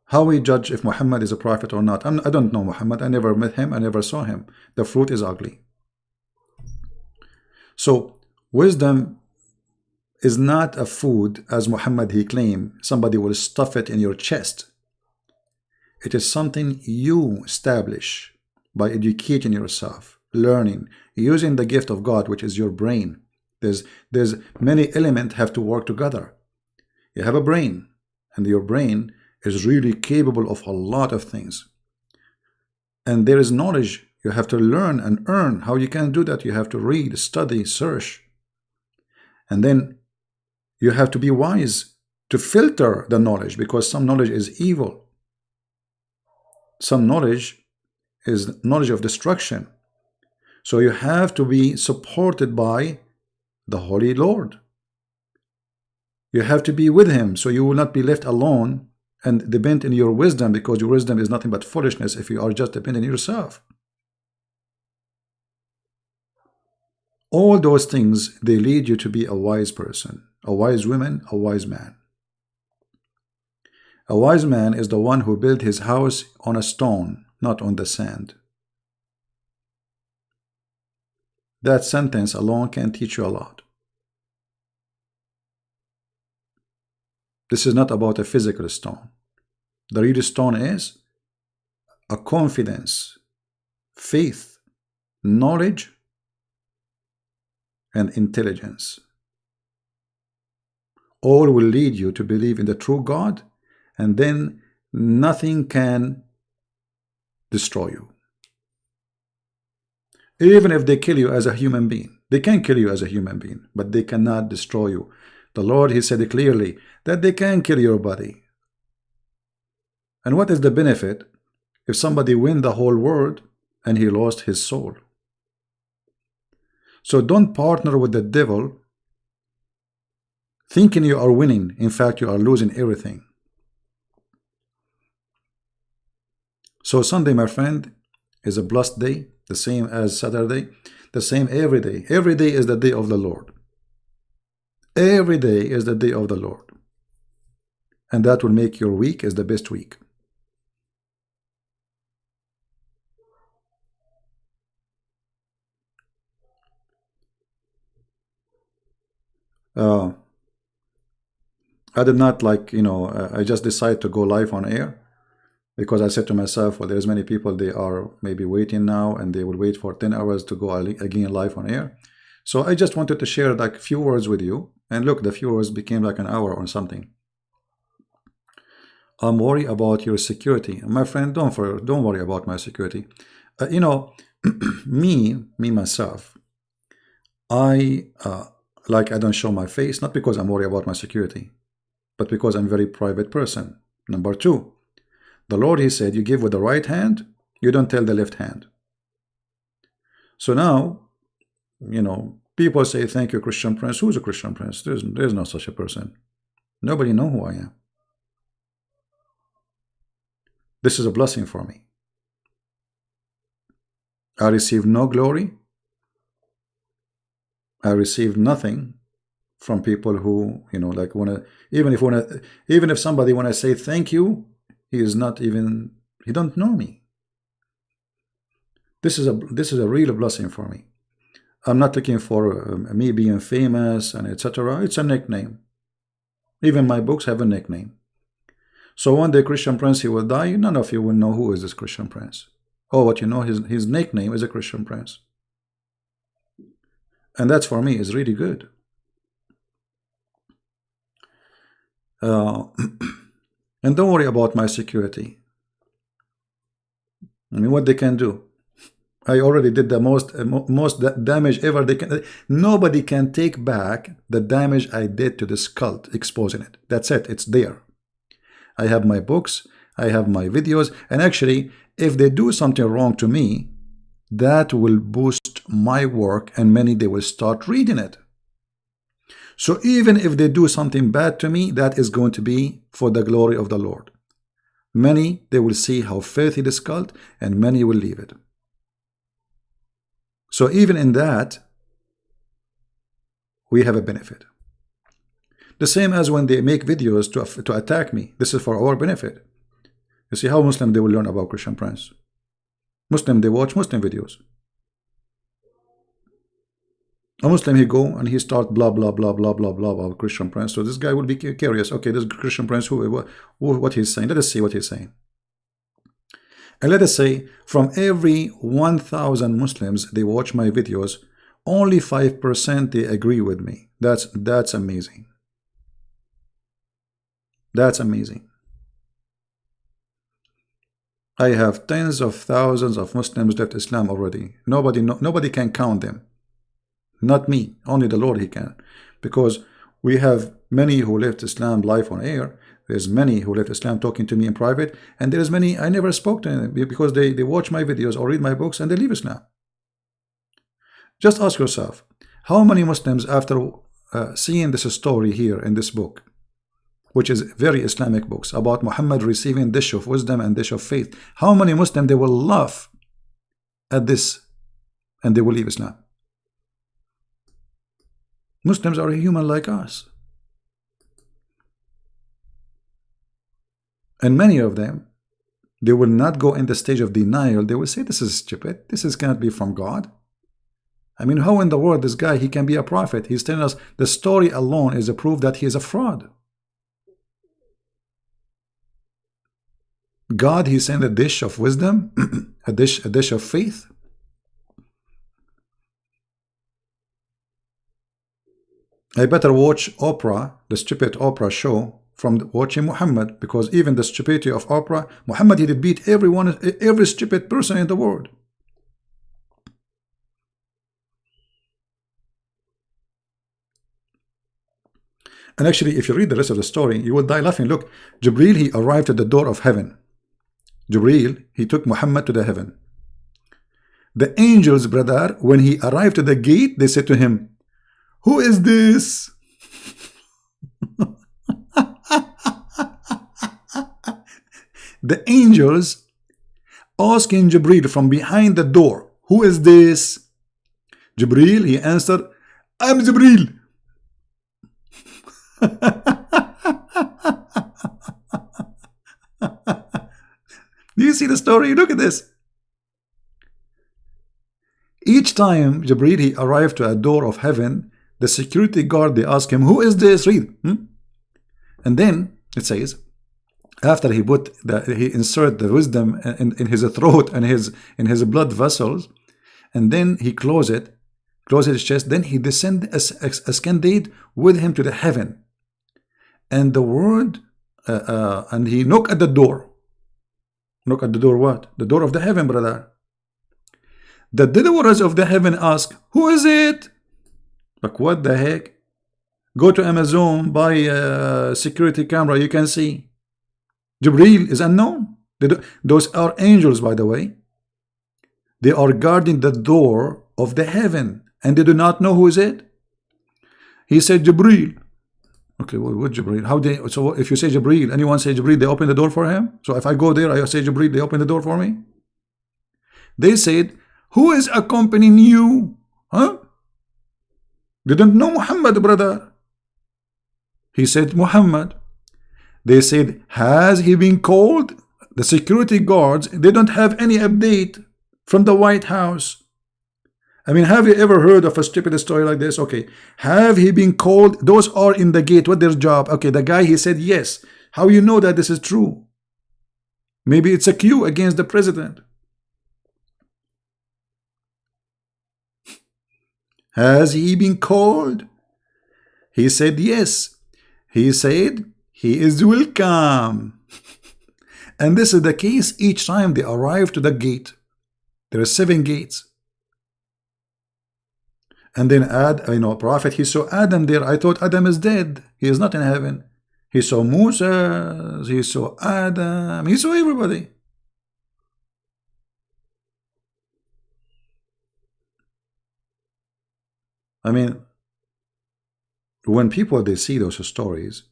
How we judge if Muhammad is a prophet or not? I don't know Muhammad. I never met him. I never saw him. The fruit is ugly. So wisdom is not a food, as Muhammad he claimed. Somebody will stuff it in your chest. It is something you establish by educating yourself, learning, using the gift of God, which is your brain. There's many elements have to work together. You have a brain, and your brain is really capable of a lot of things. And there is knowledge you have to learn and earn. How you can do that? You have to read, study, search. And then you have to be wise to filter the knowledge, because some knowledge is evil. Some knowledge is knowledge of destruction. So you have to be supported by the Holy Lord. You have to be with Him, so you will not be left alone and depend on your wisdom, because your wisdom is nothing but foolishness if you are just dependent on yourself. All those things, they lead you to be a wise person, a wise woman, a wise man. A wise man is the one who built his house on a stone, not on the sand. That sentence alone can teach you a lot. This is not about a physical stone. The real stone is a confidence, faith, knowledge, and intelligence. All will lead you to believe in the true God, and then nothing can destroy you. Even if they kill you as a human being, they can kill you as a human being, but they cannot destroy you. The Lord, He said clearly that they can kill your body. And what is the benefit if somebody win the whole world and he lost his soul? So don't partner with the devil thinking you are winning. In fact, you are losing everything. So Sunday, my friend, is a blessed day, the same as Saturday, the same every day. Every day is the day of the Lord. Every day is the day of the Lord. And that will make your week is the best week. I did not I just decided to go live on air, because I said to myself, well, there's many people, they are maybe waiting now, and they will wait for 10 hours to go again live on air. So I just wanted to share like a few words with you. And look, the few words became like an hour or something. I'm worried about your security. My friend, don't worry about my security. Myself, I don't show my face, not because I'm worried about my security, but because I'm a very private person. Number two, the Lord, He said, you give with the right hand, you don't tell the left hand. So now, people say, thank you, Christian Prince. Who's a Christian Prince? There's no such a person. Nobody knows who I am. This is a blessing for me. I receive no glory. I receive nothing from people who, you know, like even if somebody, when I say thank you, he is not even, he don't know me. This is a real blessing for me. I'm not looking for me being famous and etc. It's a nickname. Even my books have a nickname. So one day Christian Prince, he will die. None of you will know who is this Christian Prince. Oh, what you know, his nickname is a Christian Prince. And that's for me is really good. And don't worry about my security. I mean, what they can do. I already did the most damage ever. They can. Nobody can take back the damage I did to this cult, exposing it. That's it. It's there. I have my books. I have my videos. And actually, if they do something wrong to me, that will boost my work, and many, they will start reading it. So even if they do something bad to me, that is going to be for the glory of the Lord. Many, they will see how filthy this cult, and many will leave it. So even in that, we have a benefit. The same as when they make videos to attack me. This is for our benefit. You see how Muslim they will learn about Christian Prince. Muslim, they watch Muslim videos. A Muslim, he go and he start blah blah blah blah blah blah about Christian Prince. So this guy will be curious. Okay, this Christian Prince, what he's saying. Let us see what he's saying. And let us say from every 1,000 Muslims they watch my videos, only 5% they agree with me. That's amazing. That's amazing. I have tens of thousands of Muslims left Islam already. Nobody can count them. Not me, only the Lord he can. Because we have many who left Islam live on air. There's many who left Islam talking to me in private. And there's many I never spoke to them because they watch my videos or read my books and they leave Islam. Just ask yourself, how many Muslims after seeing this story here in this book, which is very Islamic books, about Muhammad receiving dish of wisdom and dish of faith, how many Muslims they will laugh at this and they will leave Islam? Muslims are a human like us. And many of them, they will not go in the stage of denial. They will say, this is stupid. This cannot be from God. I mean, how in the world this guy, he can be a prophet? He's telling us the story alone is a proof that he is a fraud. God, he sent a dish of wisdom, a dish of faith. I better watch Oprah, the stupid Oprah show, from watching Muhammad, because even the stupidity of Oprah, Muhammad, he did beat every stupid person in the world. And actually, if you read the rest of the story, you will die laughing. Look, Jibreel, he arrived at the door of heaven. Jibreel, he took Muhammad to the heaven. The angels, brother, when he arrived to the gate, they said to him, who is this? The angels asking Jibreel from behind the door, who is this? Jibreel, he answered, I'm Jibreel. Do you see the story? Look at this. Each time Jibreel, he arrived to a door of heaven, the security guard, they ask him, who is this? Read. And then it says, after he insert the wisdom in his throat and in his blood vessels, and then he closes his chest, then he ascended with him to the heaven. And the word, and he knocked at the door. Knock at the door what? The door of the heaven, brother. The doors of the heaven ask, who is it? Like, what the heck? Go to Amazon, buy a security camera, you can see. Jibreel is unknown. Those are angels, by the way. They are guarding the door of the heaven, and they do not know who is it. He said, Jibreel. Okay, well, what Jibreel? How they? So if you say Jibreel, anyone say Jibreel, they open the door for him. So if I go there, I say Jibreel, they open the door for me. They said, who is accompanying you? Huh? They don't know Muhammad, brother. He said Muhammad. They said, has he been called? The security guards, they don't have any update from the White House. I mean, have you ever heard of a stupid story like this? Okay, have he been called? Those are in the gate. What their job? Okay, the guy, he said yes. How you know that this is true? Maybe it's a cue against the president. Has he been called? He said yes. He said he is welcome. And this is the case each time they arrive to the gate. There are 7 gates. And then Prophet, he saw Adam there. I thought Adam is dead. He is not in heaven. He saw Moses. He saw Adam. He saw everybody. I mean, when people, they see those stories,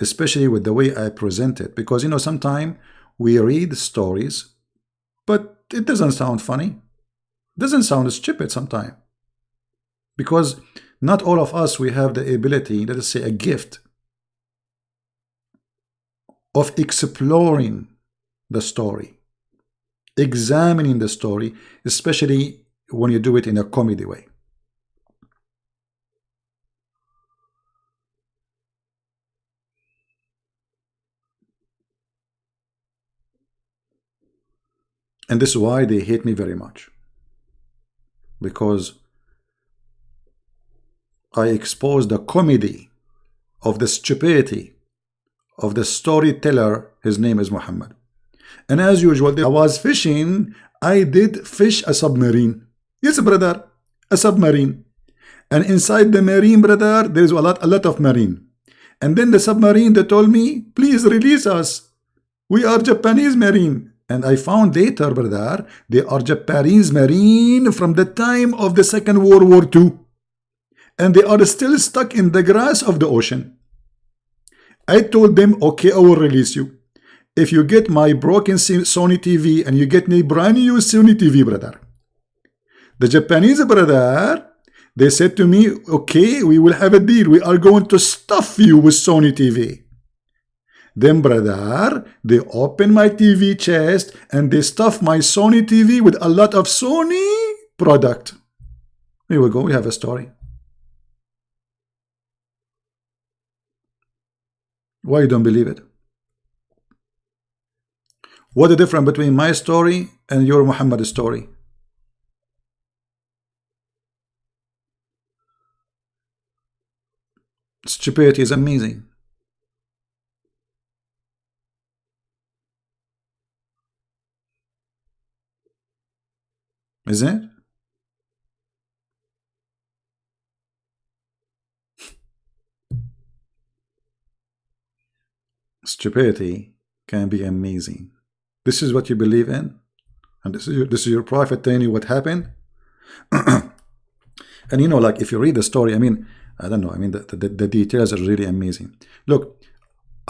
especially with the way I present it, because sometimes we read stories, but it doesn't sound funny. It doesn't sound stupid sometimes. Because not all of us, we have the ability, let us say a gift, of exploring the story, examining the story, especially when you do it in a comedy way. And this is why they hate me very much, because I expose the comedy of the stupidity of the storyteller. His name is Muhammad. And as usual, I was fishing. I did fish a submarine. Yes, brother, a submarine. And inside the marine, brother, there is a lot of marine. And then the submarine, they told me, please release us. We are Japanese marine. And I found later, brother, they are Japanese marine from the time of the Second World War II. And they are still stuck in the grass of the ocean. I told them, okay, I will release you. If you get my broken Sony TV and you get me brand new Sony TV, brother. The Japanese, brother, they said to me, okay, we will have a deal. We are going to stuff you with Sony TV. Then, brother, they open my TV chest and they stuff my Sony TV with a lot of Sony product. Here we go. We have a story. Why you don't believe it? What the difference between my story and your Muhammad story? Stupidity is amazing. Isn't it? Stupidity can be amazing. This is what you believe in, and this is your prophet telling you what happened. And like if you read the story, I mean, I don't know, I mean the details are really amazing. Look,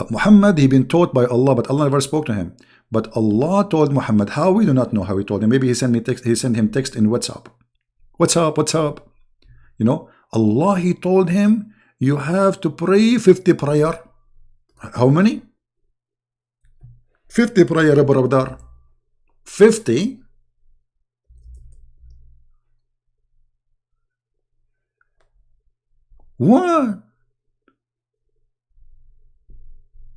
Muhammad, he been taught by Allah, but Allah never spoke to him. But Allah told Muhammad. How? We do not know how he told him. Maybe he sent him text in WhatsApp. What's up? Allah, he told him, you have to pray 50 prayer. How many? 50 prayer, brother. 50? What?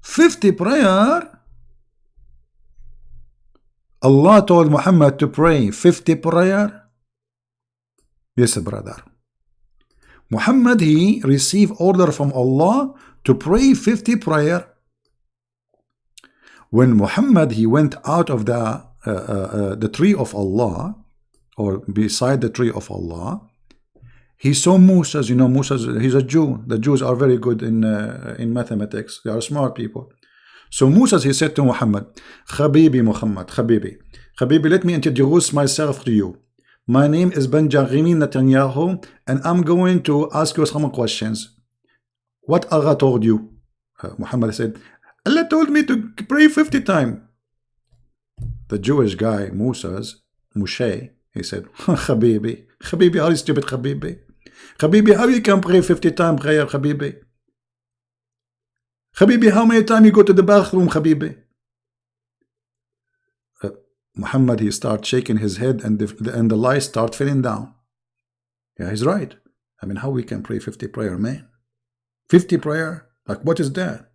50 prayer? Allah told Muhammad to pray 50 prayer? Yes, brother. Muhammad, he received order from Allah to pray 50 prayer. When Muhammad, he went out of the tree of Allah, or beside the tree of Allah, he saw Moses. Moses, he's a Jew. The Jews are very good in mathematics. They are smart people. So Moses, he said to Muhammad, Habibi Muhammad, Habibi, let me introduce myself to you. My name is Benjamin Netanyahu, and I'm going to ask you some questions. What Allah told you? Muhammad said, Allah told me to pray 50 times. The Jewish guy, Moshe, he said, Habibi, how you stupid, Habibi? Habibi, how you can pray 50 times prayer, Habibi? Habibi, how many times you go to the bathroom, Habibi? Muhammad, he starts shaking his head, and the lies start falling down. Yeah, he's right. I mean, how we can pray 50 prayer, man? 50 prayer? Like, what is that?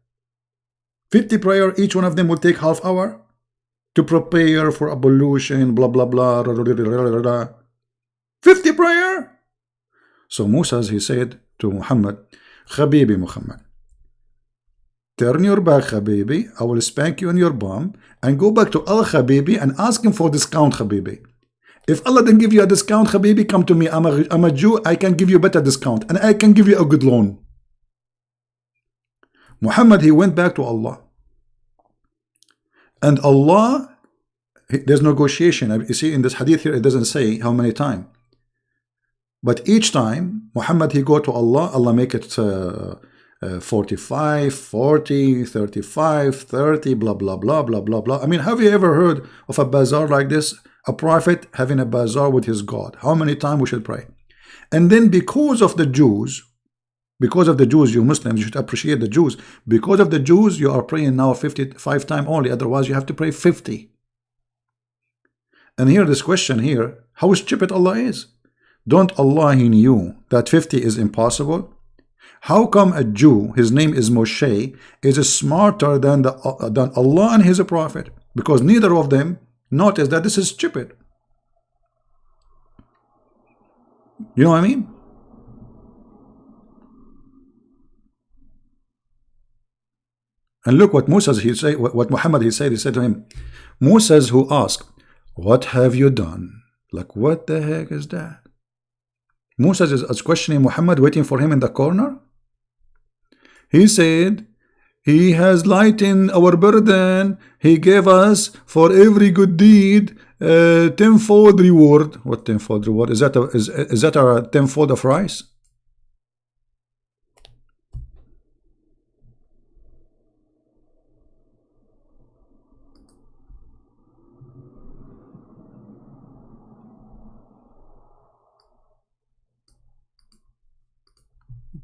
50 prayer, each one of them will take half hour to prepare for ablution, blah, blah, blah, 50 prayer? So Musa, he said to Muhammad, Habibi Muhammad, turn your back, Habibi, I will spank you in your bum, and go back to Al Habibi and ask him for discount, Habibi. If Allah didn't give you a discount, Habibi, come to me. I'm a Jew, I can give you better discount, and I can give you a good loan. Muhammad, he went back to Allah. And Allah, there's negotiation. You see, in this hadith here, it doesn't say how many times. But each time, Muhammad, he go to Allah, Allah make it 45, 40, 35, 30, blah, blah, blah, blah, blah, blah. I mean, have you ever heard of a bazaar like this? A prophet having a bazaar with his God. How many times we should pray? And then because of the Jews, you Muslims, you should appreciate the Jews. Because of the Jews, you are praying now 55 times only. Otherwise, you have to pray 50. And here, this question here, how stupid Allah is. Don't Allah, he knew that 50 is impossible? How come a Jew, his name is Moshe, is smarter than Allah and his prophet? Because neither of them notice that this is stupid. You know what I mean? And look what Musa, he say, what Muhammad, he said to him, Musa, who asked, what have you done? Like, what the heck is that? Musa is questioning Muhammad, waiting for him in the corner. He said, he has lightened our burden. He gave us for every good deed tenfold reward. What tenfold reward? Is that a tenfold of rice?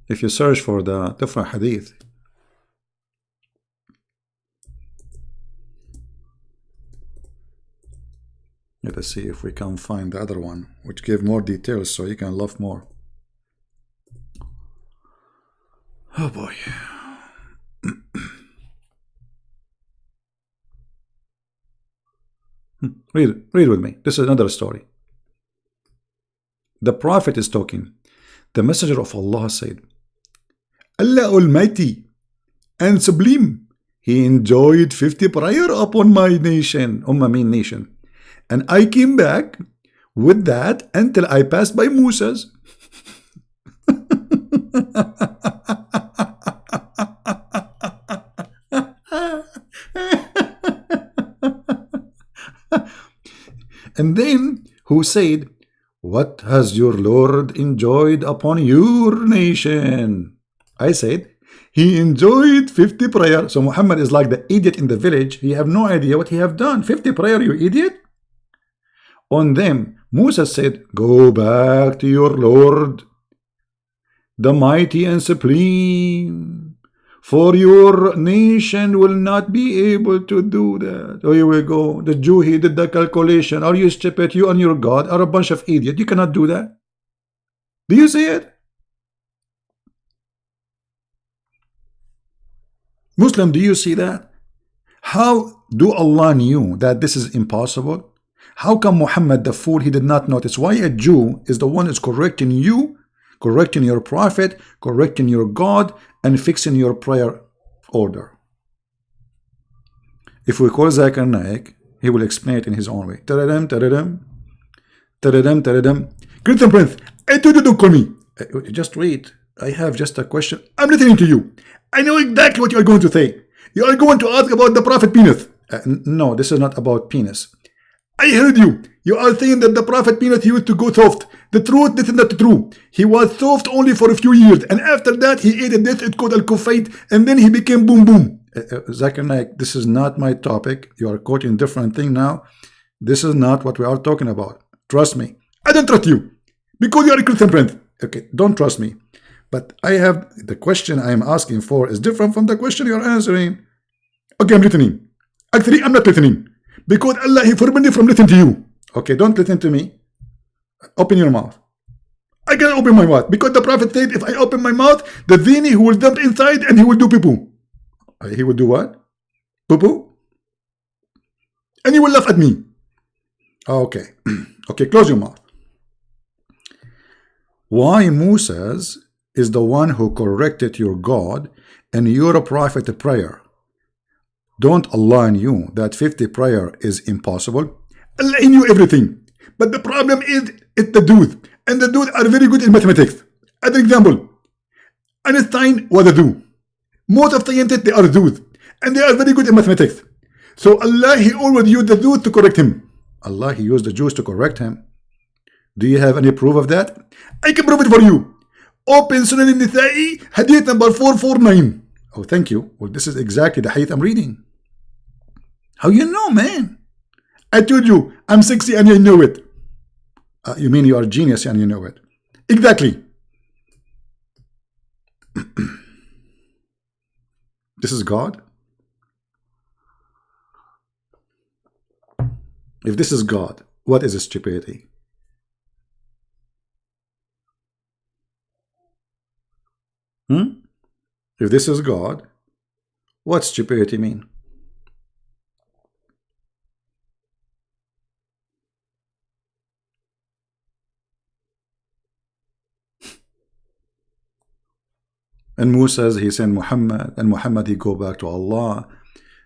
If you search for the different hadith, let us see if we can find the other one, which give more details so you can love more. Oh boy. Read with me. This is another story. The Prophet is talking. The Messenger of Allah said, Allah Almighty and Sublime, He enjoyed 50 prayer upon my nation, Ummah mean nation. And I came back with that until I passed by Musa's. And then who said, what has your Lord enjoyed upon your nation? I said, he enjoyed 50 prayer. So Muhammad is like the idiot in the village. He have no idea what he have done. 50 prayer, you idiot. On them, Musa said, go back to your Lord, the mighty and supreme, for your nation will not be able to do that. Oh, here we go. The Jew, he did the calculation. Are you stupid? You and your God are a bunch of idiots. You cannot do that. Do you see it? Muslim, do you see that? How do Allah knew that this is impossible? How come Muhammad the fool, he did not notice? Why a Jew is the one is correcting you, correcting your prophet, correcting your God, and fixing your prayer order? If we call Zakir Naik, he will explain it in his own way. Taradam, taradam, taradam, taradam. Greeting Prince, I told you don't call me. Just wait. I have just a question. I'm listening to you. I know exactly what you are going to say. You are going to ask about the Prophet penis. No, this is not about penis. I heard you. You are saying that the Prophet peanut used to go soft. The truth, this is not true. He was soft only for a few years, and after that he ate this. It's called al-kufayt, and then he became boom boom. Zakir Naik, this is not my topic. You are quoting different thing now. This is not what we are talking about. Trust me. I don't trust you because you are a Christian friend. Okay, don't trust me. But I have the question I am asking for is different from the question you are answering. Okay, I'm listening. Actually, I'm not listening because Allah He forbid me from listening to you. Okay, don't listen to me. Open your mouth. I can't open my mouth because the Prophet said if I open my mouth, the zini who will jump inside and he will do poo-poo. He will do what? Poo-poo? And he will laugh at me. Okay. Okay, close your mouth. Why Moses is the one who corrected your God and your prophet prayer? Don't Allah knew that 50 prayer is impossible? Allah knew everything. But the problem is it's the dude. And the dude are very good in mathematics. As an example, Einstein was a dude. Most of scientists they are dudes. And they are very good in mathematics. So Allah He always used the dude to correct him. Allah He used the Jews to correct him. Do you have any proof of that? I can prove it for you. Open Sunan al-Nisa'i, hadith number 449. Oh, thank you. Well, this is exactly the hadith I'm reading. How you know, man? I told you, I'm sexy and I know it. You mean you are a genius and you know it. Exactly. This is God? If this is God, what is stupidity? If this is God, what's stupidity mean? And Musa, he sent Muhammad, and Muhammad he go back to Allah,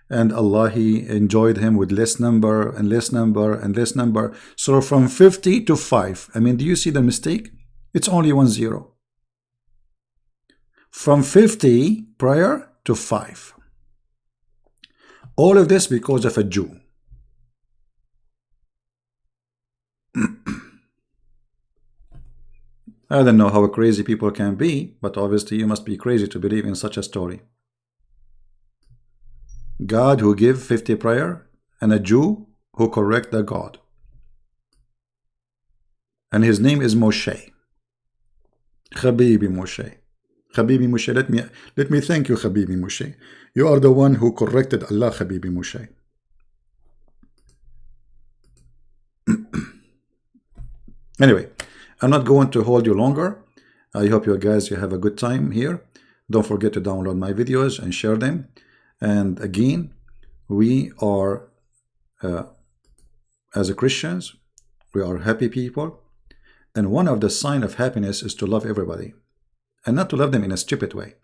and Allah he enjoyed him with less number and less number and less number. So from 50 to 5. I mean, do you see the mistake? It's only 1 0. From 50 prior to 5. All of this because of a Jew. I don't know how crazy people can be, but obviously you must be crazy to believe in such a story. God who give 50 prayer and a Jew who correct the God. And his name is Moshe. Habibi Moshe. Habibi Moshe, let me thank you, Habibi Moshe. You are the one who corrected Allah, Habibi Moshe. Anyway, I'm not going to hold you longer. I hope you guys you have a good time here. Don't forget to download my videos and share them. And again, we are as a Christians, we are happy people. And one of the signs of happiness is to love everybody. And not to love them in a stupid way.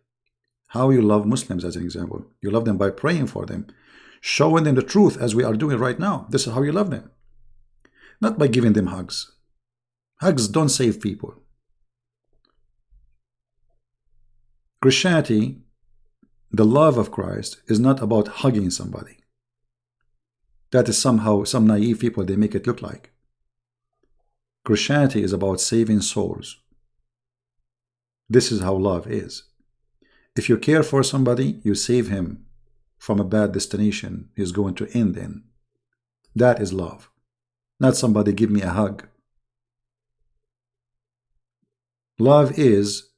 How you love Muslims as an example. You love them by praying for them. Showing them the truth as we are doing right now. This is how you love them. Not by giving them hugs. Hugs don't save people. Christianity, the love of Christ, is not about hugging somebody. That is somehow some naive people they make it look like. Christianity is about saving souls. This is how love is. If you care for somebody, you save him from a bad destination he's going to end in. That is love. Not somebody give me a hug. Love is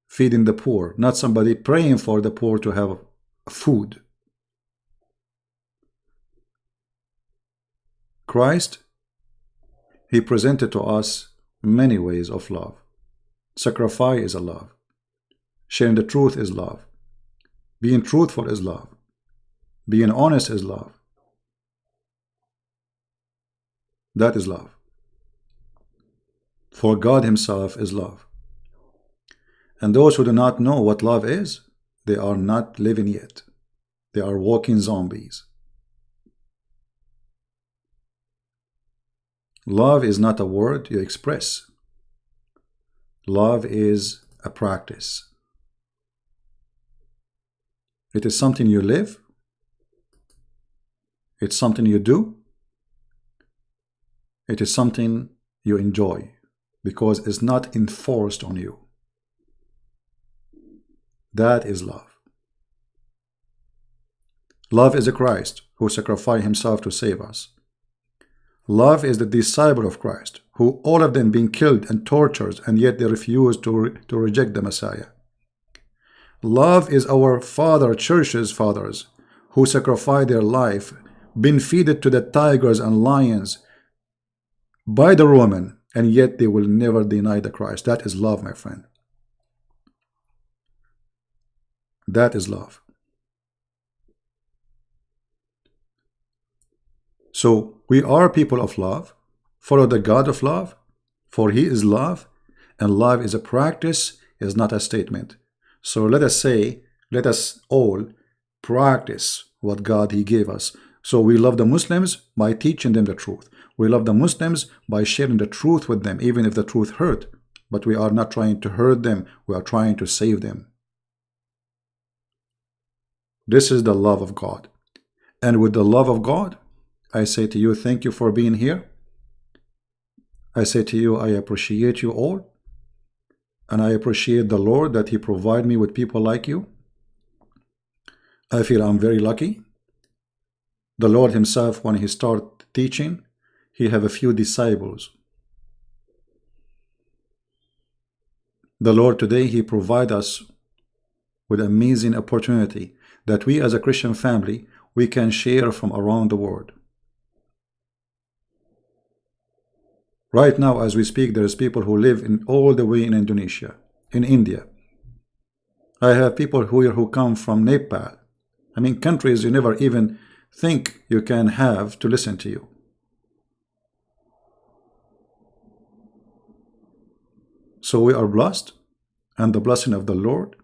feeding the poor, not somebody praying for the poor to have food. Christ, he presented to us many ways of love. Sacrifice is a love. Sharing the truth is love. Being truthful is love. Being honest is love. That is love. For God himself is love. And those who do not know what love is, they are not living yet. They are walking zombies. Love is not a word you express. Love is a practice. It is something you live. It's something you do. It is something you enjoy because it's not enforced on you. That is love. Love is a Christ who sacrificed himself to save us. Love is the disciple of Christ, who all of them being killed and tortured, and yet they refuse to reject the Messiah. Love is our father, church's fathers, who sacrificed their life, been fed to the tigers and lions by the Roman, and yet they will never deny the Christ. That is love, my friend. That is love. So we are people of love. Follow the God of love, for he is love, and love is a practice, is not a statement. So let us all practice what God he gave us. So we love the Muslims by teaching them the truth. We love the Muslims by sharing the truth with them, even if the truth hurt. But we are not trying to hurt them. We are trying to save them. This is the love of God. And with the love of God, I say to you, thank you for being here. I say to you, I appreciate you all. And I appreciate the Lord that he provided me with people like you. I feel I'm very lucky. The Lord himself, when he started teaching, he have a few disciples. The Lord today, he provide us with amazing opportunity that we as a Christian family, we can share from around the world. Right now, as we speak, there's people who live in all the way in Indonesia, in India. I have people who come from Nepal. I mean, countries you never even think you can have to listen to you. So we are blessed, and the blessing of the Lord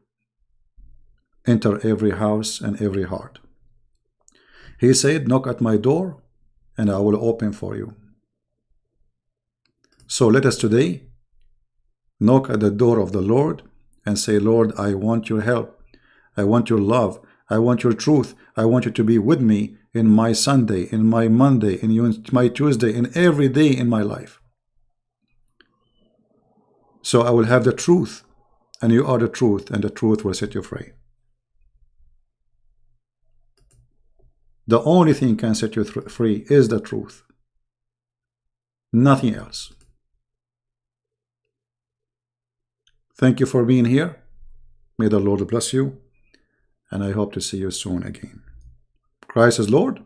enter every house and every heart. He said, knock at my door, and I will open for you. So let us today knock at the door of the Lord and say, Lord, I want your help. I want your love. I want your truth. I want you to be with me in my Sunday, in my Monday, in my Tuesday, in every day in my life. So I will have the truth, and you are the truth, and the truth will set you free. The only thing can set you free is the truth. Nothing else. Thank you for being here. May the Lord bless you, and I hope to see you soon again. Christ is Lord,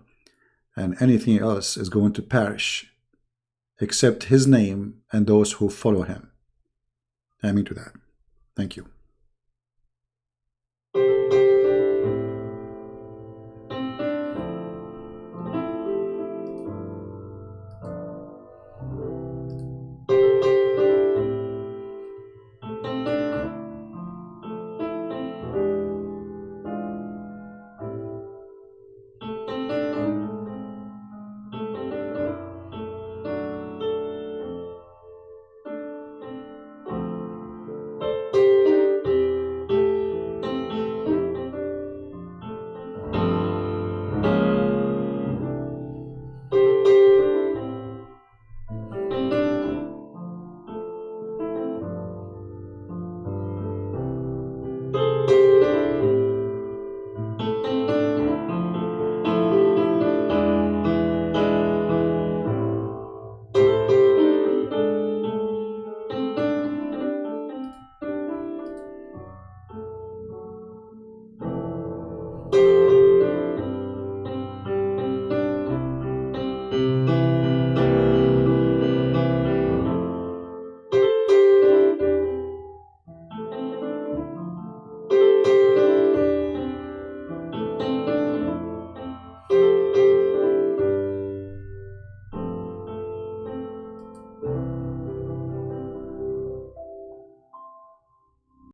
and anything else is going to perish except his name and those who follow him. Amen to that. Thank you.